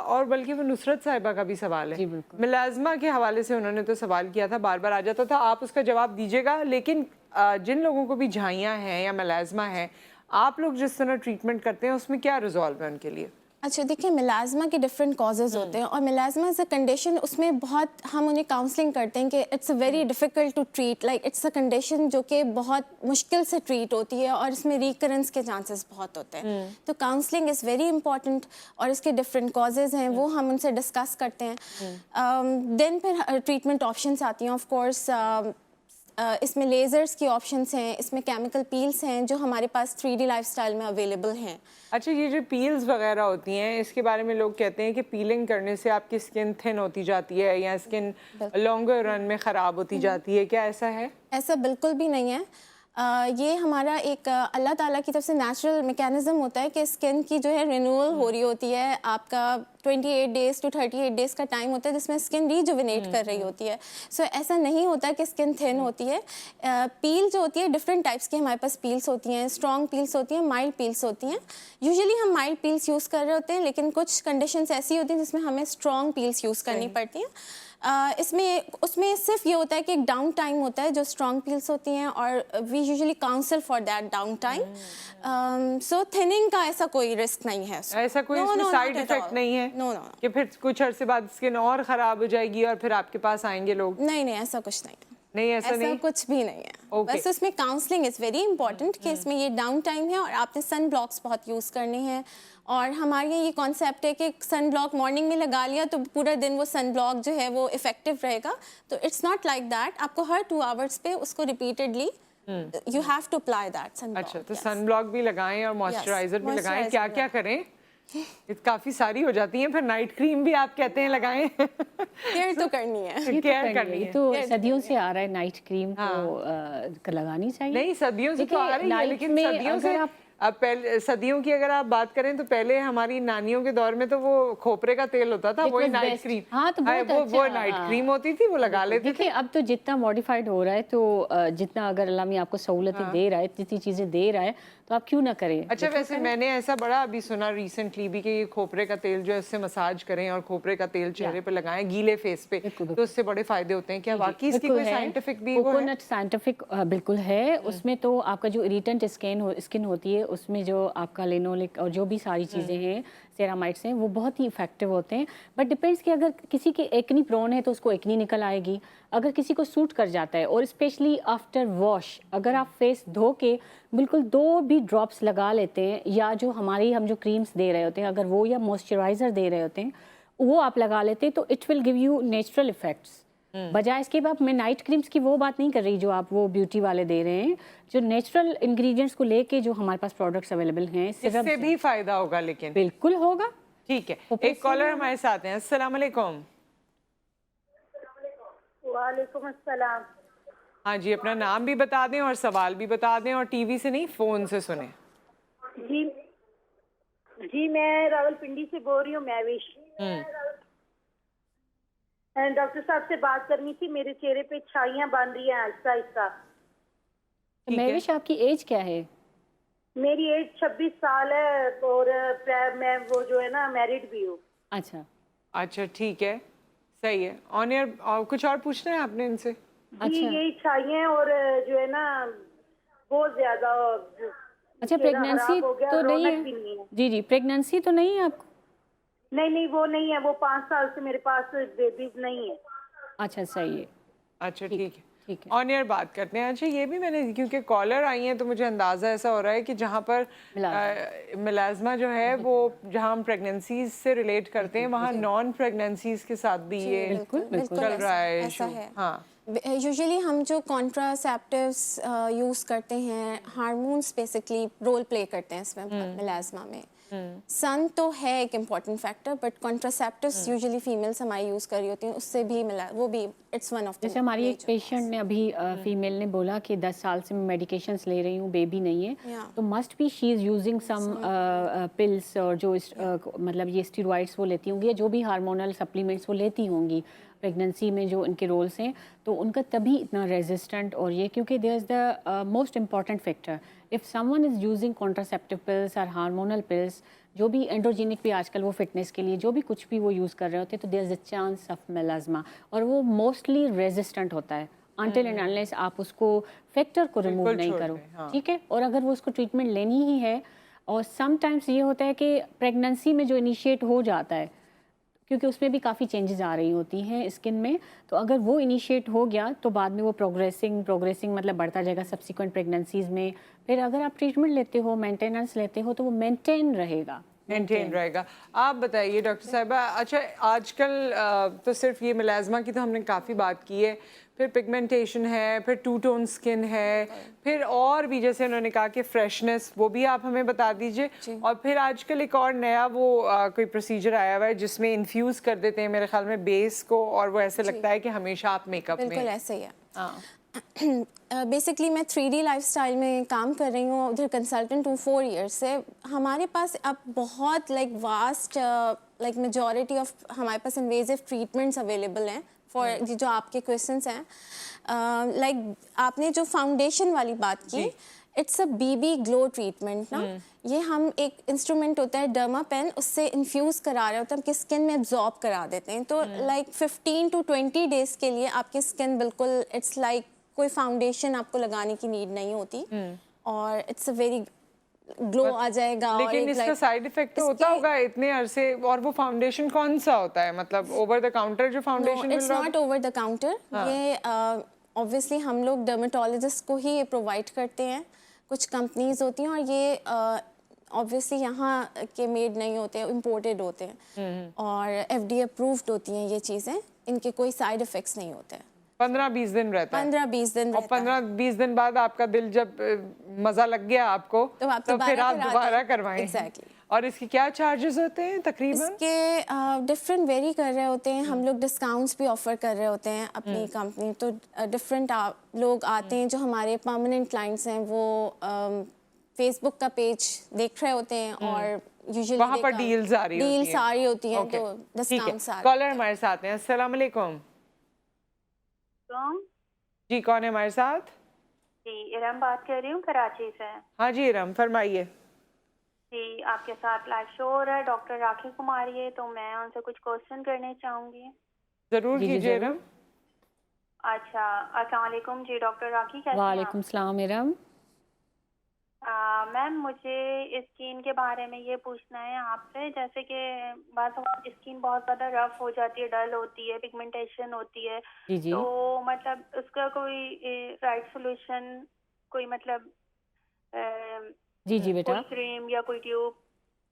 और बल्कि वो नुसरत साहिबा का भी सवाल है। मिलाजमा के हवाले से उन्होंने तो सवाल किया था, बार बार आ जाता था, आप उसका जवाब दीजिएगा। लेकिन जिन लोगों को भी झाइयाँ हैं या मिलाजमा है, आप लोग जिस तरह ट्रीटमेंट करते हैं उसमें क्या रिजॉल्व है उनके लिए? अच्छा, देखिए, मिलाजमा के डिफरेंट कॉजेज़ होते हैं और मिलाजमा इज़ अ कंडीशन, उसमें बहुत हम उन्हें काउंसलिंग करते हैं कि it's a very difficult to treat, like it's a condition जो कि बहुत मुश्किल से ट्रीट होती है और इसमें रिकरेंस के चांसेस बहुत होते हैं। तो काउंसलिंग इज़ वेरी इंपॉर्टेंट और इसके डिफरेंट कॉजेज़ हैं, वो हम उनसे डिस्कस करते हैं। देन फिर ट्रीटमेंट ऑप्शंस आती हैं। ऑफ कोर्स इसमें लेज़र्स की ऑप्शंस हैं, इसमें केमिकल पील्स हैं जो हमारे पास 3D लाइफस्टाइल में अवेलेबल हैं। अच्छा, ये जो पील्स वगैरह होती हैं, इसके बारे में लोग कहते हैं कि पीलिंग करने से आपकी स्किन थिन होती जाती है या स्किन लॉन्गर रन में ख़राब होती जाती है, क्या ऐसा है? ऐसा बिल्कुल भी नहीं है। ये हमारा एक अल्लाह ताला की तरफ से नेचुरल मैकेनिज्म होता है कि स्किन की जो है रिन्यूअल हो रही होती है। आपका 28 डेज़ टू 38 डेज़ का टाइम होता है जिसमें स्किन रिजुविनेट कर रही होती है। सो ऐसा नहीं होता कि स्किन थिन होती है। पील जो होती है, डिफरेंट टाइप्स की हमारे पास पील्स होती हैं, स्ट्रॉन्ग पील्स होती हैं, माइल्ड पील्स होती हैं। यूजुअली हम माइल्ड पील्स यूज़ कर रहे होते हैं, लेकिन कुछ कंडीशंस ऐसी होती हैं जिसमें हमें स्ट्रॉन्ग पील्स यूज़ करनी पड़ती हैं। उसमें सिर्फ ये होता है कि एक डाउन टाइम होता है जो स्ट्रॉन्ग पील्स होती हैं और we usually counsel for that down time. So thinning का ऐसा कोई रिस्क नहीं है। ऐसा कोई इसमें साइड इफेक्ट नहीं है? नो नो, कि फिर कुछ अरसे बाद स्किन और ख़राब हो जाएगी और फिर आपके पास आएंगे लोग? नहीं, ऐसा कुछ नहीं। नहीं, ऐसा नहीं, कुछ भी नहीं है। Okay. बस इसमें काउंसलिंग इज़ वेरी इंपॉर्टेंट कि इसमें ये डाउन टाइम है और आपने सन ब्लॉक्स बहुत यूज़ करने हैं। और हमारे यहाँ ये कॉन्सेप्ट है कि सन ब्लॉक मॉर्निंग में लगा लिया तो पूरा दिन वो सन ब्लॉक जो है वो इफेक्टिव रहेगा। तो इट्स नॉट लाइक दैट। आपको हर 2 आवर्स पे उसको repeatedly you have to apply that sun block. अच्छा, तो सन ब्लॉक भी लगाएं और मॉइस्चराइजर भी लगाएं। क्या क्या करें? काफी सारी हो जाती हैं। फिर नाइट क्रीम भी आप कहते हैं लगाएं। केयर तो करनी है। केयर करनी है। तो सदियों से आ रहा है नाइट क्रीम तो लगानी चाहिए। नहीं, सदियों से तो आ रही है, लेकिन सदियों से अब पहले सदियों की अगर आप बात करें तो पहले हमारी नानियों के दौर में तो वो खोपरे का तेल होता था, वही नाइट क्रीम। हाँ, तो वो नाइट क्रीम होती थी, वो लगा लेते थे। देखिए, अब तो जितना मॉडिफाइड हो रहा है तो जितना अगर अल्लाह में आपको सहूलतें दे रहा है, जितनी चीजें दे रहा है, तो आप क्यों ना करें। अच्छा, वैसे मैंने ऐसा बड़ा अभी सुना रिसेंटली भी कि ये खोपरे का तेल जो है उससे मसाज करें और खोपरे का तेल चेहरे पे लगाएं गीले फेस पे, तो उससे बड़े फायदे होते हैं। क्या वाकई इसकी कोई साइंटिफिक भी वो है? कोकोनट साइंटिफिक बिल्कुल है। उसमें तो आपका जो इरिटेंट स्किन होती है उसमें जो आपका लिनोलिक और जो भी सारी चीज़ें हैं, सेरामाइड्स हैं, वो बहुत ही इफेक्टिव होते हैं। बट डिपेंड्स कि अगर किसी के एक्नी प्रोन है तो उसको एक्नी निकल आएगी। अगर किसी को सूट कर जाता है और स्पेशली आफ्टर वॉश अगर आप फेस धो के बिल्कुल 2 भी ड्रॉप्स लगा लेते हैं, या जो हम जो क्रीम्स दे रहे होते हैं अगर वो या मॉइस्चराइज़र दे रहे होते हैं वो आप लगा लेते हैं, तो it will give you natural effects. बजाय इसके अब मैं नाइट क्रीम्स की वो बात नहीं कर रही जो आप वो ब्यूटी वाले दे रहे हैं, जो नेचुरल इंग्रेडिएंट्स को लेके जो हमारे पास प्रोडक्ट्स अवेलेबल हैं, सिर्फ इससे भी फायदा होगा लेकिन। बिल्कुल होगा। ठीक है, एक कॉलर हमारे साथ हैं। अस्सलाम वालेकुम। वालेकुम अस्सलाम। हाँ जी, अपना नाम भी बता दें और सवाल भी बता दें, और टीवी से नहीं फ़ोन से सुने। जी जी, मैं रावलपिंडी से बोल रही हूँ, महविश। डॉक्टर साहब से बात करनी थी, मेरे चेहरे पे छाइयाँ बन रही हैं आहिस्ता आहिस्ता। तो महविश, आपकी एज क्या है? मेरी एज 26 साल है और मैं वो जो है ना मैरिड भी हूँ। अच्छा अच्छा, ठीक है, सही है। ऑन एयर और कुछ और पूछना है आपने इनसे? जी, अच्छा यही छाइयाँ और जो है ना बहुत ज्यादा। अच्छा, प्रेगनेंसी तो नहीं है? जी जी, प्रेगनेंसी तो नहीं है आपको? नहीं, वो नहीं है। वो 5 साल से मेरे पास बेबीज नहीं है। अच्छा, सही है, अच्छा, ठीक है, ठीक है। ऑन एयर बात करते हैं। अच्छा, ये भी मैंने, क्योंकि कॉलर आई हैं तो मुझे अंदाज़ा ऐसा हो रहा है कि जहाँ पर मिलाज़मा जो है वो, जहाँ हम प्रेगनेंसीज से रिलेट करते हैं, वहाँ नॉन प्रेगनेंसीज के साथ भी ये बिल्कुल चल रहा है ऐसा इशू। है। हाँ, यूजुअली हम जो कॉन्ट्रासेप्टिव्स यूज़ करते हैं, हार्मोन्स बेसिकली रोल प्ले करते हैं इसमें मिलाज़मा में। सन तो है एक important factor, but contraceptives usually females हमारी यूज़ कर रही होती हैं, उससे भी मिला वो भी इट्स वन ऑफ द। जैसे हमारी एक पेशेंट ने अभी फीमेल ने बोला कि 10 साल से मैं मेडिकेशंस ले रही हूँ, बेबी नहीं है, तो must be she is using some pills, और जो मतलब ये स्टीरॉइड्स वो लेती होंगी, या जो भी हार्मोनल सप्लीमेंट्स वो लेती होंगी प्रेगनेंसी में, जो इनके रोल्स हैं, तो उनका तभी इतना रेजिस्टेंट। और ये क्योंकि there is the most important factor, if someone is using contraceptive pills और हार्मोनल पिल्स, जो भी एंड्रोजेनिक भी आजकल वो फिटनेस के लिए जो भी कुछ भी वो यूज़ कर रहे होते हैं, तो there is a chance of melasma, और वो मोस्टली रेजिस्टेंट होता है अनटिल एंड अनलेस आप उसको फैक्टर को रिमूव नहीं करो। ठीक है, और अगर वो उसको ट्रीटमेंट लेनी ही है, और समटाइम्स ये होता है कि प्रेगनेंसी में जो इनिशिएट हो जाता है, क्योंकि उसमें भी काफ़ी चेंजेस आ रही होती हैं स्किन में, तो अगर वो इनिशिएट हो गया तो बाद में वो प्रोग्रेसिंग मतलब बढ़ता जाएगा सब्सिक्वेंट प्रेगनेंसीज में। फिर अगर आप ट्रीटमेंट लेते हो, मेंटेनेंस लेते हो, तो वो मेंटेन रहेगा। आप बताइए डॉक्टर साहिबा, अच्छा आजकल तो सिर्फ ये मिलाज़मा की तो हमने काफ़ी बात की है, फिर पिगमेंटेशन है, फिर टू टोन स्किन है, फिर और भी जैसे उन्होंने कहा कि फ्रेशनेस, वो भी आप हमें बता दीजिए। और फिर आजकल एक और नया वो कोई प्रोसीजर आया हुआ है जिसमें इन्फ्यूज़ कर देते हैं मेरे ख्याल में बेस को, और वो ऐसे लगता है कि हमेशा आप मेकअप में। बिल्कुल ऐसे ही है। बेसिकली मैं 3D लाइफस्टाइल में काम कर रही हूँ, उधर कंसल्टेंट हूँ 4 ईयर्स से। हमारे पास अब बहुत वास्ट मेजॉरिटी ऑफ हमारे पास इन्वेजिव ट्रीटमेंट्स अवेलेबल हैं फॉर जो आपके क्वेश्चंस हैं। आपने जो फाउंडेशन वाली बात की, it's a BB glow treatment ना। ये हम एक इंस्ट्रूमेंट होता है डर्मा पेन, उससे इन्फ्यूज़ करा रहे होते हैं, आपकी स्किन में एब्जॉर्ब करा देते हैं, तो 15 to 20 डेज के लिए आपकी स्किन बिल्कुल इट्स कोई फाउंडेशन आपको लगाने की नीड नहीं होती, और इट्स अ वेरी ग्लो आ जाएगा। लेकिन इसका साइड इफेक्ट तो होता होगा इतने अरसे। और वो फाउंडेशन कौन सा होता है, मतलब ओवर द काउंटर जो फाउंडेशन मिल रहा है? It's not over the counter. ये ऑब्वियसली हम लोग डर्मेटोलॉजिस्ट को ही प्रोवाइड करते हैं, कुछ कंपनीज होती हैं, और ये ऑब्वियसली यहाँ के मेड नहीं होते हैं, इम्पोर्टेड होते हैं, और FDA अप्रूव्ड होती हैं ये चीज़ें, इनके कोई साइड इफ़ेक्ट्स नहीं होते हैं। 15-20 दिन रहता है? 15-20 दिन और 15-20 दिन बाद आपका दिल जब मज़ा लग गया आपको, तो फिर आप दोबारा करवाएं। एग्जैक्टली। और इसके क्या चार्जेस होते हैं तकरीबन? इसके डिफरेंट वेरी कर रहे होते हैं, हम लोग डिस्काउंट्स भी ऑफर कर रहे होते हैं अपनी कंपनी, तो डिफरेंट लोग आते हैं जो हमारे परमानेंट क्लाइंट्स हैं, वो फेसबुक का पेज देख रहे होते हैं, और यूजुअली वहाँ पर डील्स आ रही होती हैं। तो डिस्काउंट्स आ रहे हैं। कॉलर हमारे साथ हैं। अस्सलाम वालेकुम। जी, कौन है हमारे साथ? जी, इरम बात कर रही हूँ कराची से। हाँ जी इरम, फरमाइए। जी, आपके साथ लाइव शो हो रहा है, डॉक्टर राखी कुमारी है, तो मैं उनसे कुछ क्वेश्चन करने चाहूँगी। जरूर कीजिए इरम। अच्छा, अस्सलाम वालेकुम जी, डॉक्टर राखी कैसे हैं आप? वालेकुम सलाम इरम। मैम, मुझे स्किन के बारे में ये पूछना है आपसे, जैसे कि बात स्किन बहुत ज़्यादा रफ हो जाती है, डल होती है, पिगमेंटेशन होती है, जी जी, तो मतलब उसका कोई राइट सोल्यूशन, कोई मतलब जी जी बेटा, कोई क्रीम या कोई ट्यूब?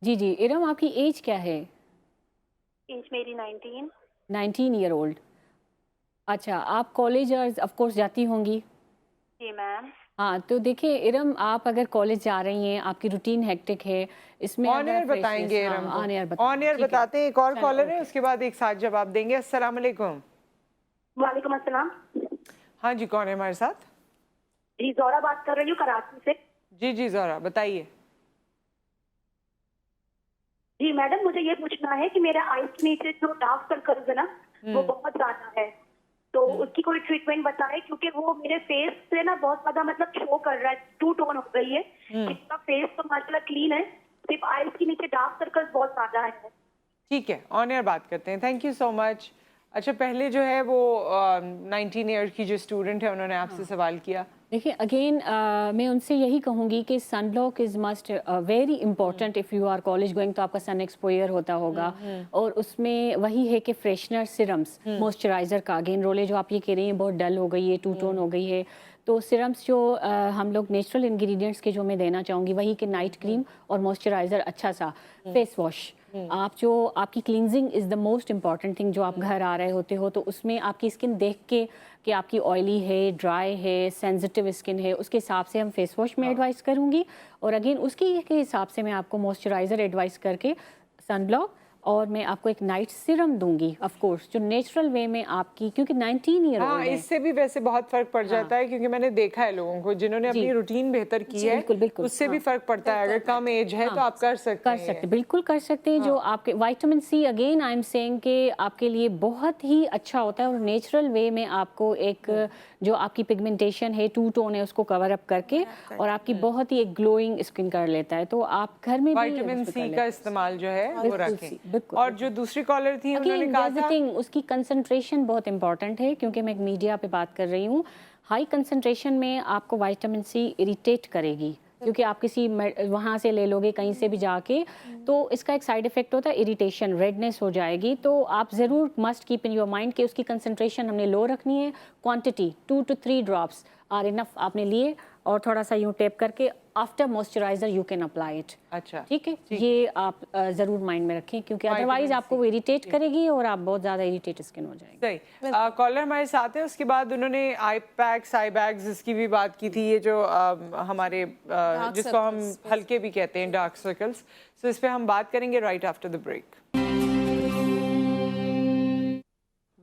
जी जी। इरम, आपकी एज क्या है? एज मेरी 19। 19 ईयर ओल्ड। अच्छा, आप कॉलेज और ऑफ कोर्स जाती होंगी। जी मैम। हाँ, तो देखिए इरम, आप अगर कॉलेज जा रही हैं, आपकी रूटीन हेक्टिक है, इसमें ऑन अगर एयर बताएंगे फ्रेशनेस, इरम हाँ, ऑन एयर को, ऑन एयर बताते हैं। एक और चलो, कॉलर है, ओके। उसके बाद एक साथ जवाब देंगे। अस्सलाम वालेकुम। वालेकुम अस्सलाम। हाँ जी, कौन है हमारे साथ? जी जोरा बात कर रही हूँ कराची से। जी जी जोरा, बताइए। जी मैडम, मुझे ये पूछना है कि मेरे आईज के नीचे जो डार्क सर्कल्स है ना वो बहुत ज्यादा है, तो उसकी कोई ट्रीटमेंट बताएं, क्योंकि वो मेरे फेस से ना बहुत ज्यादा मतलब शो कर रहा है, टू टोन हो गई है। इसका फेस तो माशाल्लाह क्लीन है, सिर्फ आईज के नीचे डार्क सर्कल्स बहुत ज्यादा है। ठीक है, ऑन एयर बात करते हैं। Thank you so much. अच्छा, पहले जो है वो 19 ईयर की जो स्टूडेंट है, उन्होंने आपसे सवाल किया। देखिए अगेन मैं उनसे यही कहूँगी कि sun block is must very important if you are college going, तो आपका सन एक्सपोजर होता होगा। और उसमें वही है कि फ्रेशनर, सिरम्स, मॉइस्चराइज़र का अगेन रोल है। जो आप ये कह रही हैं बहुत डल हो गई है, टू टोन हो गई है, तो सिरम्स जो हम लोग नेचुरल इंग्रेडिएंट्स के जो मैं देना चाहूँगी वही कि नाइट क्रीम और मॉइस्चराइज़र, अच्छा सा फेस वॉश। आप जो आपकी cleansing is the most important thing. जो आप घर आ रहे होते हो तो उसमें आपकी स्किन देख के कि आपकी ऑयली है, ड्राई है, सेंसिटिव स्किन है, उसके हिसाब से हम फेस वॉश में एडवाइस करूँगी। और अगेन उसकी के हिसाब से मैं आपको मॉइस्चराइज़र एडवाइस करके सन ब्लॉक, और मैं आपको एक नाइट सीरम दूंगी ऑफ कोर्स, जो नेचुरल वे में आपकी, क्योंकि 19 ईयर हाँ, ओल्ड है। इससे भी वैसे बहुत फर्क पड़ जाता है, क्योंकि मैंने देखा है लोगों को जिन्होंने जी। अपनी रूटीन बेहतर की जी, है, बिल्कुल, बिल्कुल, उससे भी हाँ। फर्क पड़ता है। अगर कम एज है तो आप कर सकते हैं। बिल्कुल कर सकते हैं। जो आपके vitamin C, again I am saying कि आपके लिए बहुत ही अच्छा होता है, और नेचुरल वे में आपको एक जो आपकी पिगमेंटेशन है, टू टोन है, उसको कवर अप करके और आपकी बहुत ही एक ग्लोइंग स्किन कर लेता है। तो आप घर में भी विटामिन सी का इस्तेमाल जो है वो रखें। बिल्कुल। और जो दूसरी कॉलर थी उन्होंने कहा था उसकी कंसंट्रेशन बहुत इंपॉर्टेंट है, क्योंकि मैं एक मीडिया पे बात कर रही हूँ। हाई कंसंट्रेशन में आपको विटामिन सी इरिटेट करेगी, क्योंकि आप किसी वहाँ से ले लोगे कहीं से भी जाके, तो इसका एक साइड इफेक्ट होता है इरिटेशन, रेडनेस हो जाएगी। तो आप ज़रूर must keep in your mind कि उसकी कंसंट्रेशन हमने लो रखनी है। Quantity 2 to 3 drops are enough आपने लिए, और थोड़ा सा यूँ टेप करके after moisturiser you can apply it. अच्छा, ठीक है, ये आप ज़रूर माइंड में रखें, क्योंकि अदरवाइज आपको वो इरिटेट करेगी और आप बहुत ज़्यादा इरिटेट स्किन हो जाएगी। सही। कॉलर हमारे साथ है, उसके बाद उन्होंने आई पैक्स, आई बैग्स, इसकी भी बात की थी। ये जो हमारे जिसको हम हल्के भी कहते हैं, डार्क सर्कल्स। सो इस पे हम बात करेंगे right after the break.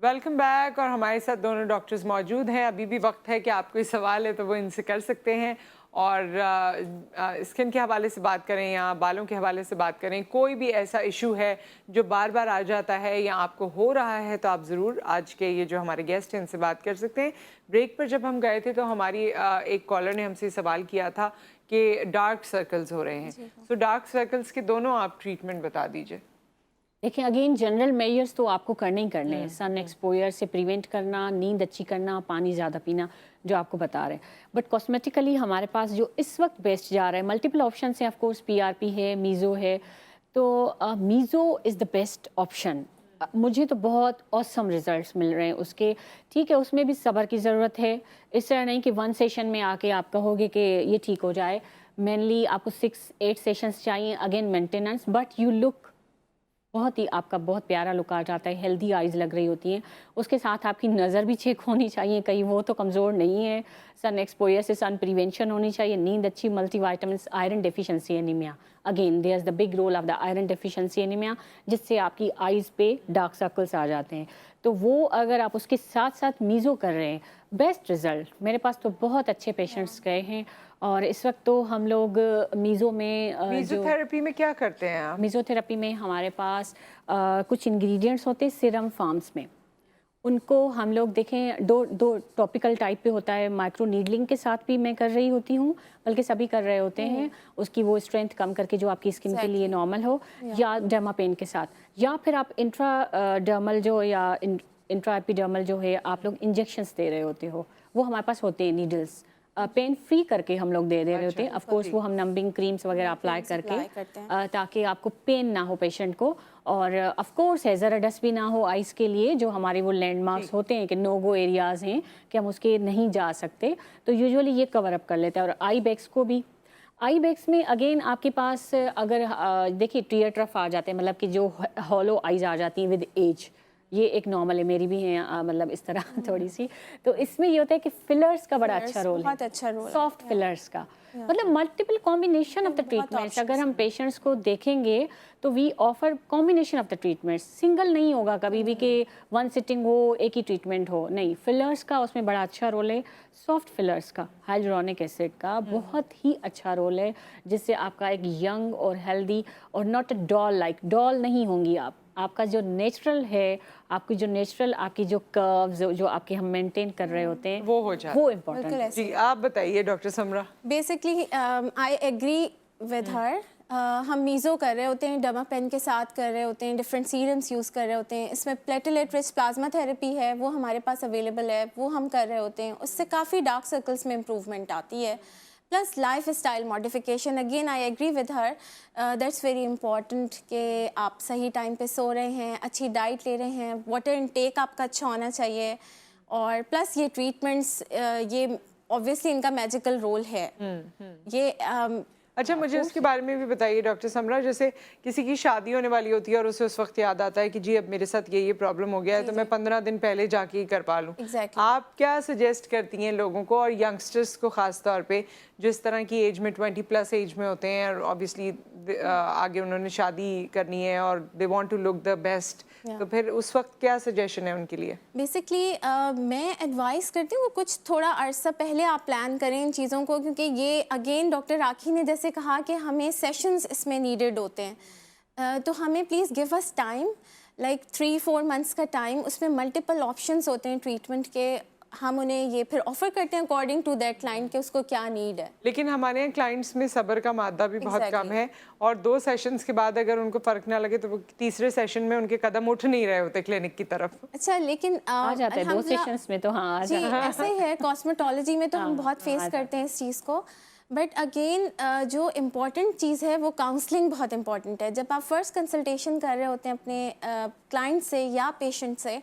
Welcome back. और हमारे साथ दोनों डॉक्टर्स मौजूद हैं। अभी भी वक्त है कि आप कोई सवाल है तो वो इनसे कर सकते हैं, और स्किन के हवाले से बात करें या बालों के हवाले से बात करें। कोई भी ऐसा इशू है जो बार बार आ जाता है या आपको हो रहा है, तो आप ज़रूर आज के ये जो हमारे गेस्ट हैं इनसे बात कर सकते हैं। ब्रेक पर जब हम गए थे तो हमारी एक कॉलर ने हमसे सवाल किया था कि डार्क सर्कल्स हो रहे हैं। तो डार्क सर्कल्स के दोनों आप ट्रीटमेंट बता दीजिए। देखिए अगेन जनरल मेजर्स तो आपको करने ही करने हैं। सन एक्सपोजर से प्रिवेंट करना, नींद अच्छी करना, पानी ज़्यादा पीना, जो आपको बता रहे हैं। बट कॉस्मेटिकली हमारे पास जो इस वक्त बेस्ट जा रहा है, मल्टीपल ऑप्शन है। ऑफ कोर्स PRP है, मीज़ो है, तो meso is the best option. मुझे तो बहुत ऑसम रिजल्ट्स मिल रहे हैं उसके। ठीक है, उसमें भी सब्र की ज़रूरत है। इस तरह नहीं कि 1 सेशन में आके आप कहोगे कि ये ठीक हो जाए। मेनली आपको 6-8 सेशंस चाहिए, again maintenance, but you look बहुत ही, आपका बहुत प्यारा लुक आ जाता है, हेल्दी आइज़ लग रही होती हैं। उसके साथ आपकी नज़र भी चेक होनी चाहिए, कहीं वो तो कमज़ोर नहीं है। सन एक्सपोजर से सन प्रिवेंशन होनी चाहिए, नींद अच्छी, multivitamins, iron deficiency anaemia. Again there is the big role of the iron deficiency anaemia, जिससे आपकी आइज़ पे डार्क सर्कल्स आ जाते हैं। तो वो अगर आप उसके साथ साथ मीज़ो कर रहे हैं, बेस्ट रिज़ल्ट। मेरे पास तो बहुत अच्छे पेशेंट्स गए हैं, और इस वक्त तो हम लोग मीज़ो में मीज़ोथेरेपी में क्या करते हैं आप? मीज़ोथेरेपी में हमारे पास कुछ इंग्रेडिएंट्स होते हैं सीरम फार्म्स में। उनको हम लोग देखें, दो टॉपिकल टाइप पे होता है। माइक्रो नीडलिंग के साथ भी मैं कर रही होती हूँ, बल्कि सभी कर रहे होते हैं, उसकी वो स्ट्रेंथ कम करके जो आपकी स्किन के लिए नॉर्मल हो, या डर्मापेन के साथ, या फिर आप इंट्रा डर्मल जो या इंट्रा एपिडर्मल जो है आप लोग इंजेक्शंस दे रहे होते हो, वो हमारे पास होते हैं नीडल्स, पेन फ्री करके हम लोग दे रहे होते हैं। ऑफ कोर्स वो हम नंबिंग क्रीम्स वगैरह अप्लाई करके, ताकि आपको पेन ना हो पेशेंट को, और ऑफ कोर्स हैज़ार्डस भी ना हो आइज़ के लिए। जो हमारे वो लैंडमार्क्स होते हैं कि नो गो एरियाज़ हैं कि हम उसके नहीं जा सकते, तो यूजुअली ये कवर अप कर लेता है। और आई बैग्स को भी, आई बैग्स में अगेन आपके पास अगर देखिए टीयर ट्रफ आ जाते हैं, मतलब कि जो हॉलो आइज़ आ जाती हैं विद एज, ये एक नॉर्मल है, मेरी भी है मतलब इस तरह थोड़ी सी। तो इसमें ये होता है कि फिलर्स का बड़ा अच्छा रोल है, बहुत अच्छा रोल है। सॉफ्ट फिलर्स का, मतलब multiple combination of the treatments. अगर हम पेशेंट्स को देखेंगे तो we offer combination of the treatments, single नहीं होगा कभी भी कि वन सिटिंग हो एक ही ट्रीटमेंट हो, नहीं, फिलर्स का उसमें बड़ा अच्छा रोल है। सॉफ्ट फिलर्स का, हाइलुरोनिक एसिड का बहुत ही अच्छा रोल है, जिससे आपका एक यंग और हेल्दी और not a doll like, doll नहीं होंगी आप, आपका जो नेचुरल है, आपकी जो नेचुरल आपकी जो कर्व्स जो आपके हम मेंटेन कर रहे होते हैं वो हो जाता वो है। इम्पोर्टेंट बिल्कुल है। ऐसे जी आप बताइए doctor Samra. Basically I agree with her. हम मीज़ो कर रहे होते हैं, डमापेन के साथ कर रहे होते हैं, डिफरेंट सीरम्स यूज़ कर रहे होते हैं, इसमें प्लेटलेट रिच प्लाज्मा थेरेपी है वो हमारे पास अवेलेबल है, वो हम कर रहे होते हैं, उससे काफ़ी डार्क सर्कल्स में इम्प्रूवमेंट आती है। Plus lifestyle modification, again I agree with her, that's very important कि आप सही टाइम पे सो रहे हैं, अच्छी डाइट ले रहे हैं, वाटर इनटेक आपका अच्छा होना चाहिए, और प्लस ये ट्रीटमेंट्स ये ऑब्वियसली इनका मैजिकल रोल है। ये अच्छा मुझे उसके बारे में भी बताइए डॉक्टर समरा, जैसे किसी की शादी होने वाली होती है और उसे उस वक्त याद आता है कि जी अब मेरे साथ ये प्रॉब्लम हो गया है, तो मैं 15 दिन पहले जाके ही कर पा लूँ। Exactly. आप क्या सजेस्ट करती हैं लोगों को और यंगस्टर्स को ख़ास तौर पे जिस तरह की एज में 20+ एज में होते हैं और ऑब्वियसली आगे उन्होंने शादी करनी है और they want to look the best, तो फिर उस वक्त क्या सजेशन है उनके लिए? बेसिकली मैं एडवाइस करती हूँ कुछ थोड़ा अरसा पहले आप प्लान करें इन चीज़ों को, क्योंकि ये अगेन डॉक्टर राखी ने जैसे कहा कि हमें सेशंस इसमें नीडेड होते हैं, तो हमें please give us time, like 3-4 months का टाइम, उसमें मल्टीपल ऑप्शंस होते हैं ट्रीटमेंट के, हम उन्हें ये फिर ऑफर करते हैं अकॉर्डिंग टू दैट क्लाइंट कि उसको क्या नीड है। लेकिन हमारे यहाँ क्लाइंट्स में सब्र का मादा भी बहुत कम Exactly. है, और 2 सेशंस के बाद अगर उनको फ़र्क ना लगे तो वो तीसरे सेशन में उनके कदम उठ नहीं रहे होते क्लिनिक की तरफ। अच्छा लेकिन आ जाते हैं 2 अल्हम्दुलिल्लाह- सेशंस में तो, हाँ आ जी जाते हैं। ऐसे ही है, कॉस्मेटोलॉजी में तो हम बहुत फेस आ करते हैं इस चीज़ को, बट अगेन जो इम्पॉर्टेंट चीज़ है वो काउंसलिंग बहुत इम्पॉर्टेंट है। जब आप फर्स्ट कंसल्टेशन कर रहे होते हैं अपने क्लाइंट से या पेशेंट से,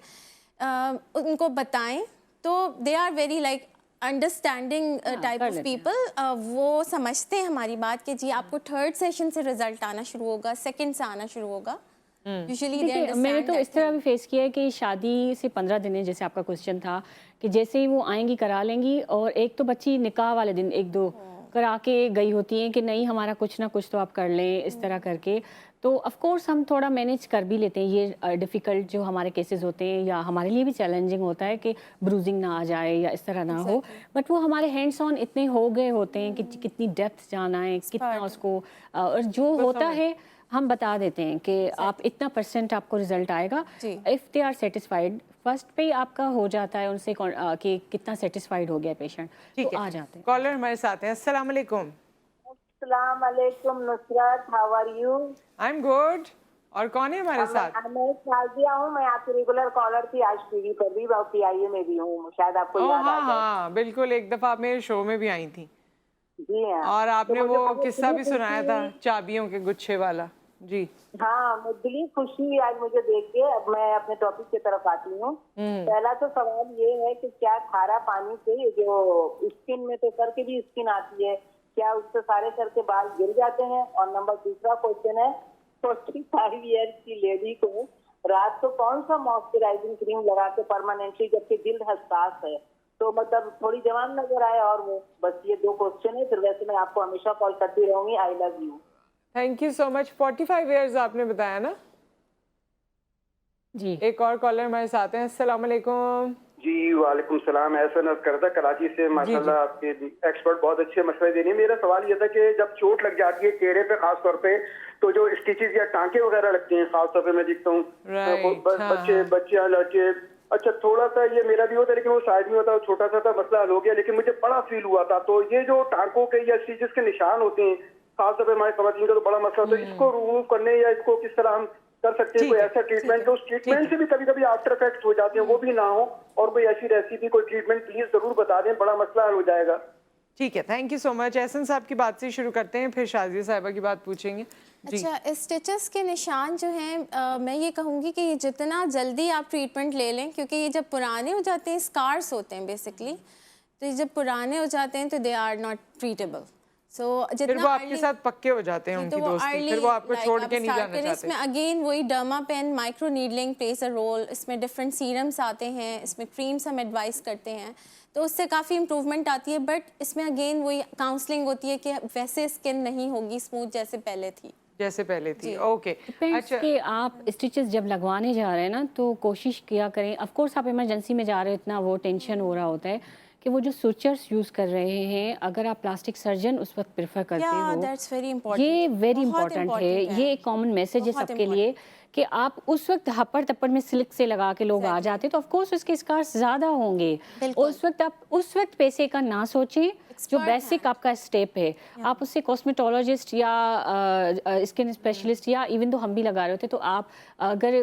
उनको बताएं तो they are very like understanding type कर ऑफ लेते हैं। पीपल, वो समझते हैं हमारी बात कि जी आपको थर्ड सेशन से रिजल्ट आना शुरू होगा, सेकंड से आना शुरू होगा। यूजुअली देखिए मैंने तो इस तरह भी फेस किया है कि शादी से 15 दिन है, जैसे आपका क्वेश्चन था कि जैसे ही वो आएंगी करा लेंगी, और एक तो बच्ची निकाह वाले दिन 1-2 करा के गई होती हैं कि नहीं हमारा कुछ ना कुछ तो आप कर लें, इस तरह करके। तो ऑफ कोर्स हम थोड़ा मैनेज कर भी लेते हैं, ये डिफ़िकल्ट जो हमारे केसेस होते हैं या हमारे लिए भी चैलेंजिंग होता है कि ब्रूजिंग ना आ जाए या इस तरह ना हो, बट वो हमारे हैंड्स ऑन इतने हो गए होते हैं कि कितनी डेप्थ जाना है, कितना उसको और जो होता है हम बता देते हैं कि आप इतना % आपको रिजल्ट आएगा। If they are satisfied, first पे आपका हो जाता है उनसे कि कितना सेटिस्फाइड हो गया पेशेंट, तो आ जाते हैं। कॉलर हमारे साथ हैं। अस्सलाम वालेकुम। अस्सलाम वालेकुम Nusrat, how are you? I am good. और कौन है हमारे साथ? मैं शाजिया हूँ, मैं आपकी रेगुलर कॉलर थी, आज टीवी पर भी और PIA में भी हूँ, शायद आपको याद आ हाँ जाए। हाँ बिल्कुल, एक दफा आप मेरे शो में भी आई थी। जी हाँ। और आपने तो मुझे वो बहुत किस्सा भी खुशी सुनाया हुई। था चाबियों के गुच्छे वाला। जी हाँ, मुझे दिली खुशी हुई आज मुझे देख के। अब मैं अपने टॉपिक की तरफ आती हूँ। पहला तो सवाल ये है कि क्या खारा पानी से जो स्किन में, तो सर की भी स्किन आती है, क्या उससे सारे सर के बाल गिर जाते हैं? और नंबर दूसरा क्वेश्चन है, 45 ईयर्स की लेडी को रात को कौन सा मॉइस्चराइजिंग क्रीम लगा के परमानेंटली, जबकि जिल्द हसास है, तो मतलब थोड़ी जवान नजर आए? और वो बस ये 2 क्वेश्चन है, फिर वैसे मैं आपको हमेशा कॉल करती रहूंगी। I love you. Thank you so much. 45 years आपने बताया ना? जी एक और कॉलर हमारे साथ हैं। अस्सलाम वालेकुम। जी वालेकुम सलाम। एहसन करता कराची से, माशाल्लाह आपके एक्सपर्ट बहुत अच्छे मशवरे दे रही है। मेरा सवाल ये था कि जब चोट लग जाती है चेहरे पे खास तौर पे, तो जो स्टिचेस या टांके वगैरह लगते हैं, खास तौर पे मैं देखता हूँ बच्चे लड़के, अच्छा थोड़ा सा ये मेरा भी होता है, लेकिन वो शायद नहीं होता, छोटा सा था, मसला हल हो गया, लेकिन मुझे बड़ा फील हुआ था। तो ये जो टांकों के या स्टिचेस के निशान होते हैं, खास तौर पे हमारे खवातीन का तो बड़ा मसला, तो इसको रिमूव करने या इसको किस तरह हम कर सकते हैं? कोई ऐसा ट्रीटमेंट, तो उस ट्रीटमेंट से भी कभी कभी आफ्टर इफेक्ट हो जाते हैं, वो भी ना हो, और कोई ऐसी रेसिपी, कोई ट्रीटमेंट प्लीज जरूर बता दें, बड़ा मसला हल हो जाएगा। ठीक है, thank you so much. Ehsan साहब की बात से शुरू करते हैं, फिर शाजिया साहिबा की बात पूछेंगे। जी। अच्छा, स्टिचेस के निशान जो हैं, मैं ये कहूँगी कि जितना जल्दी आप ट्रीटमेंट ले लें, क्योंकि ये जब पुराने हो जाते हैं, स्कार्स होते हैं बेसिकली, तो ये जब पुराने हो जाते हैं तो दे आर नॉट ट्रीटेबल। सो फिर जितना वो आपके early- साथ पक्के हो जाते हैं तो उनकी वो दोस्ती, early, फिर वो आपको like, छोड़ आप के नहीं start जाना करें। चाहते। इसमें अगेन वही derma pen, micro needling plays a role. इसमें डिफरेंट सीरम्स आते हैं, इसमें क्रीम्स हम एडवाइस करते हैं, तो उससे काफ़ी इंप्रूवमेंट आती है। बट इसमें अगेन वही काउंसलिंग होती है कि वैसे स्किन नहीं होगी स्मूथ जैसे पहले थी। जैसे पहले थी। जी। ओके, डिपेंड्स अच्छा। कि आप स्टिचेस जब लगवाने जा रहे हैं ना, तो कोशिश किया करें। ऑफ कोर्स आप इमरजेंसी में जा रहे हो, इतना वो टेंशन हो रहा होता है कि वो जो सुचर्स यूज़ कर रहे हैं, अगर आप प्लास्टिक सर्जन उस वक्त प्रेफर करते या हो, दैट्स वेरी इंपॉर्टेंट, ये वेरी बहुत इंपॉर्टेंट है। important ये एक कॉमन मैसेज है बहुत सबके लिए कि आप उस वक्त हपड़ तप्पड़ में सिल्क से लगा के लोग आ Exactly. जाते हैं, तो ऑफ कोर्स उसके स्कार्स ज़्यादा होंगे। बिल्कुल। उस वक्त आप उस वक्त पैसे का ना सोचें। जो Expert बेसिक हैं। आपका स्टेप है, आप उससे कॉस्मेटोलॉजिस्ट या स्किन स्पेशलिस्ट या इवन तो हम भी लगा रहे होते, तो आप अगर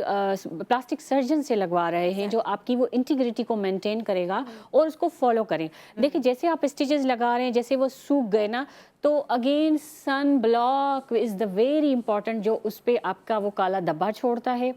प्लास्टिक सर्जन से लगवा रहे हैं जो आपकी वो इंटीग्रिटी को मेंटेन करेगा और उसको फॉलो करें। देखिए जैसे आप स्टिचेस लगा रहे हैं, जैसे वो सूख गए ना, तो again sun block is the very important, जो उस पर आपका वो काला धब्बा छोड़ता है।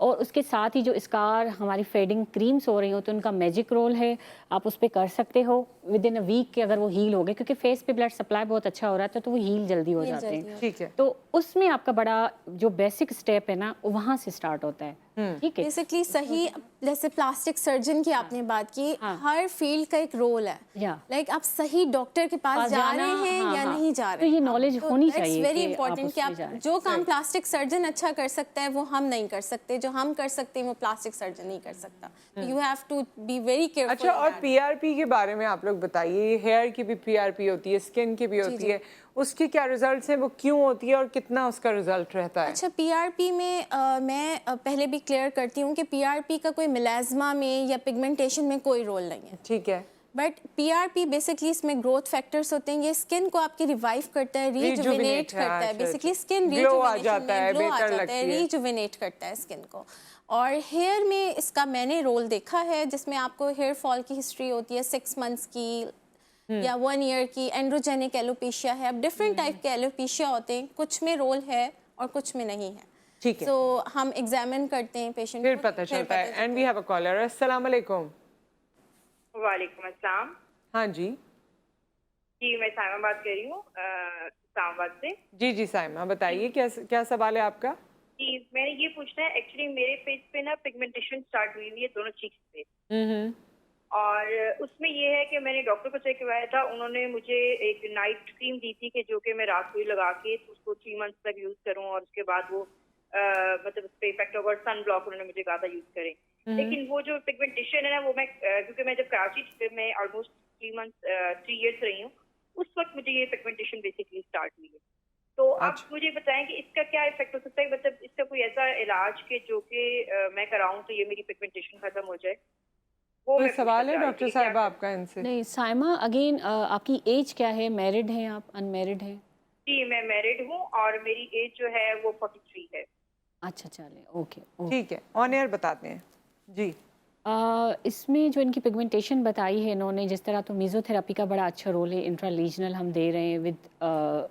और उसके साथ ही जो स्कार हमारी फेडिंग क्रीम्स हो रही हो, तो उनका मैजिक रोल है। आप उस पर कर सकते हो विद इन अ वीक के, अगर वो हील हो गए, क्योंकि फेस पे ब्लड सप्लाई बहुत अच्छा हो रहा है, तो वो हील जल्दी हो जाते हैं। ठीक है। तो उसमें आपका बड़ा जो बेसिक स्टेप है ना, वहाँ से स्टार्ट होता है। ठीक है। बेसिकली सही, जैसे प्लास्टिक सर्जन की आपने बात की, हर फील्ड का एक रोल है। या। लाइक आप सही डॉक्टर के पास जा जाना, रहे हैं या नहीं जा तो रहे। ये knowledge होनी चाहिए वेरी कि आप इंपॉर्टेंट कि उसमें आप जाएं। जो काम प्लास्टिक सर्जन अच्छा कर सकता है वो हम नहीं कर सकते, जो हम कर सकते हैं वो प्लास्टिक सर्जन नहीं कर सकता। You have to be very careful. अच्छा, और पीआरपी के बारे में आप लोग बताइए। हेयर की भी पीआरपी होती है, स्किन की भी होती है, उसके क्या रिजल्ट्स हैं, वो क्यों होती है और कितना उसका रिजल्ट रहता है? अच्छा, पीआरपी में मैं पहले भी क्लियर करती हूँ कि पीआरपी का कोई मिलाजमा में या पिगमेंटेशन में कोई रोल नहीं है। ठीक है। बट पीआरपी बेसिकली इसमें ग्रोथ फैक्टर्स होते हैं, ये स्किन को आपकी रिवाइव करता है, Rejuvenate, रिजुविनेट करता हाँ, है। अच्छा, बेसिकली अच्छा। स्किन Glow आ जाता है, ग्लो आ बेहतर जाता लगती है, है। रिजुविनेट करता है स्किन को। और हेयर में इसका मैंने रोल देखा है, जिसमें आपको हेयर फॉल की हिस्ट्री होती है 6 मंथ्स की या 1 ईयर की। एंड्रोजेनिक एलोपेशिया है, अब डिफरेंट टाइप के एलोपेशिया होते हैं, कुछ में रोल है और कुछ में नहीं है। ठीक है। तो हम एग्जामिन करते हैं पेशेंट फिर को, पता चलता है। And we have a caller. अस्सलाम वालेकुम। वालेकुम अस्सलाम। हाँ जी। जी, मैं साइमा बात कर रही हूँ इस्लामाबाद से। जी जी साइमा, बताइए क्या क्या सवाल है आपका? जी, मैंने ये पूछना है, एक्चुअली मेरे फेस पे ना पिगमेंटेशन स्टार्ट हुई है दोनों चीक्स पे। और उसमें ये है कि मैंने डॉक्टर को चेक करवाया था, उन्होंने मुझे एक नाइट क्रीम दी थी कि जो कि मैं रात को ही लगा के उसको 3 मंथ्स तक यूज करूं, और उसके बाद वो मतलब उस पर इफेक्ट होगा। सन ब्लॉक उन्होंने मुझे कहा था यूज करें। लेकिन वो जो पिगमेंटेशन है ना, वो मैं क्योंकि मैं जब कराची में ऑलमोस्ट 3 इयर्स रही हूँ, उस वक्त मुझे ये पिगमेंटेशन बेसिकली स्टार्ट हुई है। तो आप मुझे बताएं कि इसका क्या इफेक्ट हो सकता है, मतलब इसका कोई ऐसा इलाज के जो कि मैं कराऊं तो ये मेरी पिगमेंटेशन खत्म हो जाए। वो कोई मैं सवाल है पूछना चाह रही डॉक्टर थी, साहब क्या- आपका इनसे? नहीं साइमा, अगेन आपकी एज क्या है? मैरिड हैं आप, अनमैरिड हैं? जी, मैं मैरिड हूँ और मेरी एज जो है वो 43 है। अच्छा, चले, ओके। ठीक है, ऑन एयर बताते हैं जी। इसमें जो इनकी पिगमेंटेशन बताई है इन्होंने, जिस तरह, तो मीज़ोथेरेपी का बड़ा अच्छा रोल है, इंट्रालीजनल हम दे रहे हैं विद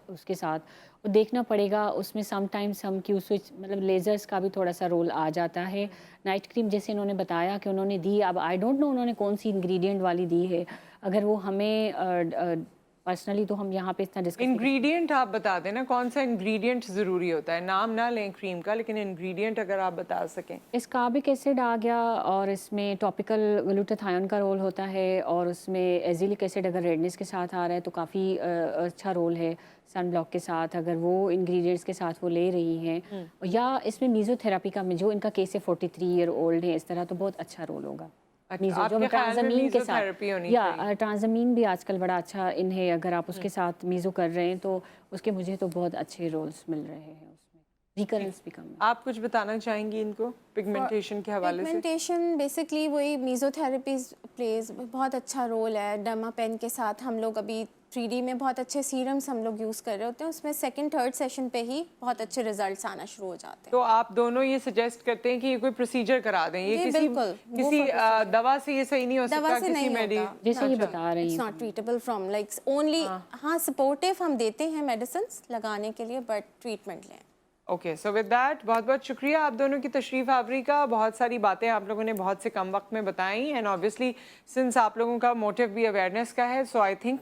उसके साथ। और देखना पड़ेगा उसमें समटाइम्स हम क्यू स्विच, मतलब लेज़र्स का भी थोड़ा सा रोल आ जाता है। नाइट क्रीम जैसे इन्होंने बताया कि उन्होंने दी, अब आई डोंट नो उन्होंने कौन सी इंग्रेडिएंट वाली दी है, अगर वो हमें पर्सनली तो हम यहाँ पे इतना डिस्कस। इंग्रेडिएंट आप बता देना, कौन सा इंग्रेडिएंट ज़रूरी होता है? नाम ना लें क्रीम का, लेकिन इंग्रेडिएंट अगर आप बता सकें। एस्कार्बिक एसिड आ गया, और इसमें टॉपिकल ग्लूटाथायोन का रोल होता है, और उसमें एजिलिक एसिड अगर रेडनेस के साथ आ रहा है तो काफ़ी अच्छा रोल है। सन ब्लॉक के साथ अगर वो इंग्रेडिएंट्स के साथ वो ले रही हैं, या इसमें मीज़ोथेरेपी का जो इनका केस है 43 ईयर ओल्ड है, इस तरह तो बहुत अच्छा रोल होगा। आपके ख्याल में मीज़ोथेरेपी होनी चाहिए? ट्रांजमीन भी आजकल बड़ा अच्छा इन है, अगर आप उसके साथ मीज़ो कर रहे हैं तो उसके मुझे तो बहुत अच्छे रोल्स मिल रहे हैं, उसमें रिकरेंस भी कम है। आप कुछ बताना चाहेंगी इनको पिगमेंटेशन के हवाले से? पिगमेंटेशन बेसिकली वही मीज़ोथेरेपी प्लेज बहुत अच्छा रोल है। डर्मा पेन के साथ हम लोग अभी 3D में बहुत अच्छे सीरम्स हम लोग यूज़ कर रहे होते हैं, उसमें 2nd-3rd सेशन पे ही बहुत अच्छे रिजल्ट्स आना शुरू हो जाते हैं। तो आप दोनों ये सजेस्ट करते हैं कि ये कोई प्रोसीजर करा दें? ये जी, किसी बिल्कुल, वो किसी for दवा से ये सही नहीं हो दवा सकता? से किसी नहीं होता, जैसे ये बता रही इट्स हैं। Not treatable from like only, हाँ सपोर्टिव हम देते हैं मेडिसिन लगाने के लिए, बट ट्रीटमेंट लें। ओके, सो विद दैट बहुत बहुत शुक्रिया आप दोनों की तशरीफ़ आवरी का। बहुत सारी बातें आप लोगों ने बहुत से कम वक्त में बताई एंड ऑब्वियसली सिंस आप लोगों का मोटिव भी अवेयरनेस का है, सो आई थिंक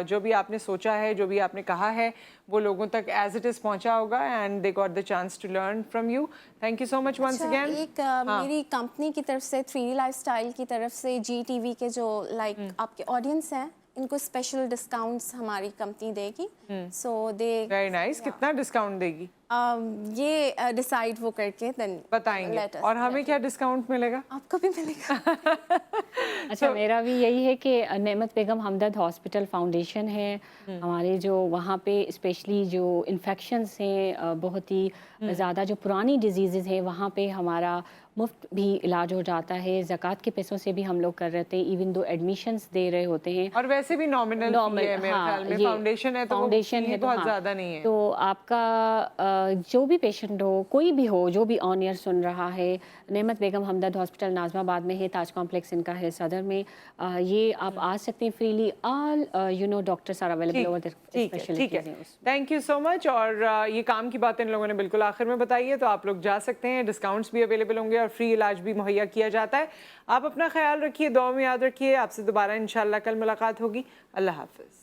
जो भी आपने सोचा है, जो भी आपने कहा है, वो लोगों तक एज इट इज़ पहुंचा होगा and they got the chance to learn from you. Thank you so much once again. एक मेरी कंपनी की तरफ से 3D लाइफस्टाइल की तरफ से GTV के जो आपके ऑडियंस हैं इनको स्पेशल डिस्काउंट्स हमारी कंपनी देगी। सो दे वेरी नाइस। कितना डिस्काउंट देगी ये डिसाइड वो करके देन बताएंगे, और हमें क्या डिस्काउंट मिलेगा? आपको भी मिलेगा। अच्छा, मेरा भी यही है कि नेमत बेगम हमदर्द हॉस्पिटल फाउंडेशन है हमारे, जो वहाँ पे स्पेशली जो इन्फेक्शंस हैं, बहुत ही ज़्यादा जो पुरानी डिजीज़ हैं, वहाँ पे हमारा मुफ्त भी इलाज हो जाता है। ज़कात के पैसों से भी हम लोग कर रहे थे, इवन दो एडमिशन्स दे रहे होते हैं। और वैसे भी नॉमिनल है मेरे ख्याल में, फाउंडेशन है तो फाउंडेशन है, बहुत ज़्यादा नहीं है। तो आपका जो भी पेशेंट हो, कोई भी हो, जो भी ऑन ईयर सुन रहा है, नेमत बेगम हमदर्द हॉस्पिटल नाज़माबाद में है, ताज कॉम्प्लेक्स इनका है सदर में। ये आप आ सकते हैं freely. All doctors are available over the specialist. Thank you so much. और ये काम की बात इन लोगों ने बिल्कुल आखिर में बताई है, तो आप लोग जा सकते हैं, डिस्काउंट्स भी अवेलेबल होंगे और फ्री इलाज भी मुहैया किया जाता है। आप अपना ख्याल रखिए, दुआ में याद रखिए। आपसे दोबारा इंशाल्लाह कल मुलाकात होगी। अल्लाह हाफिज़।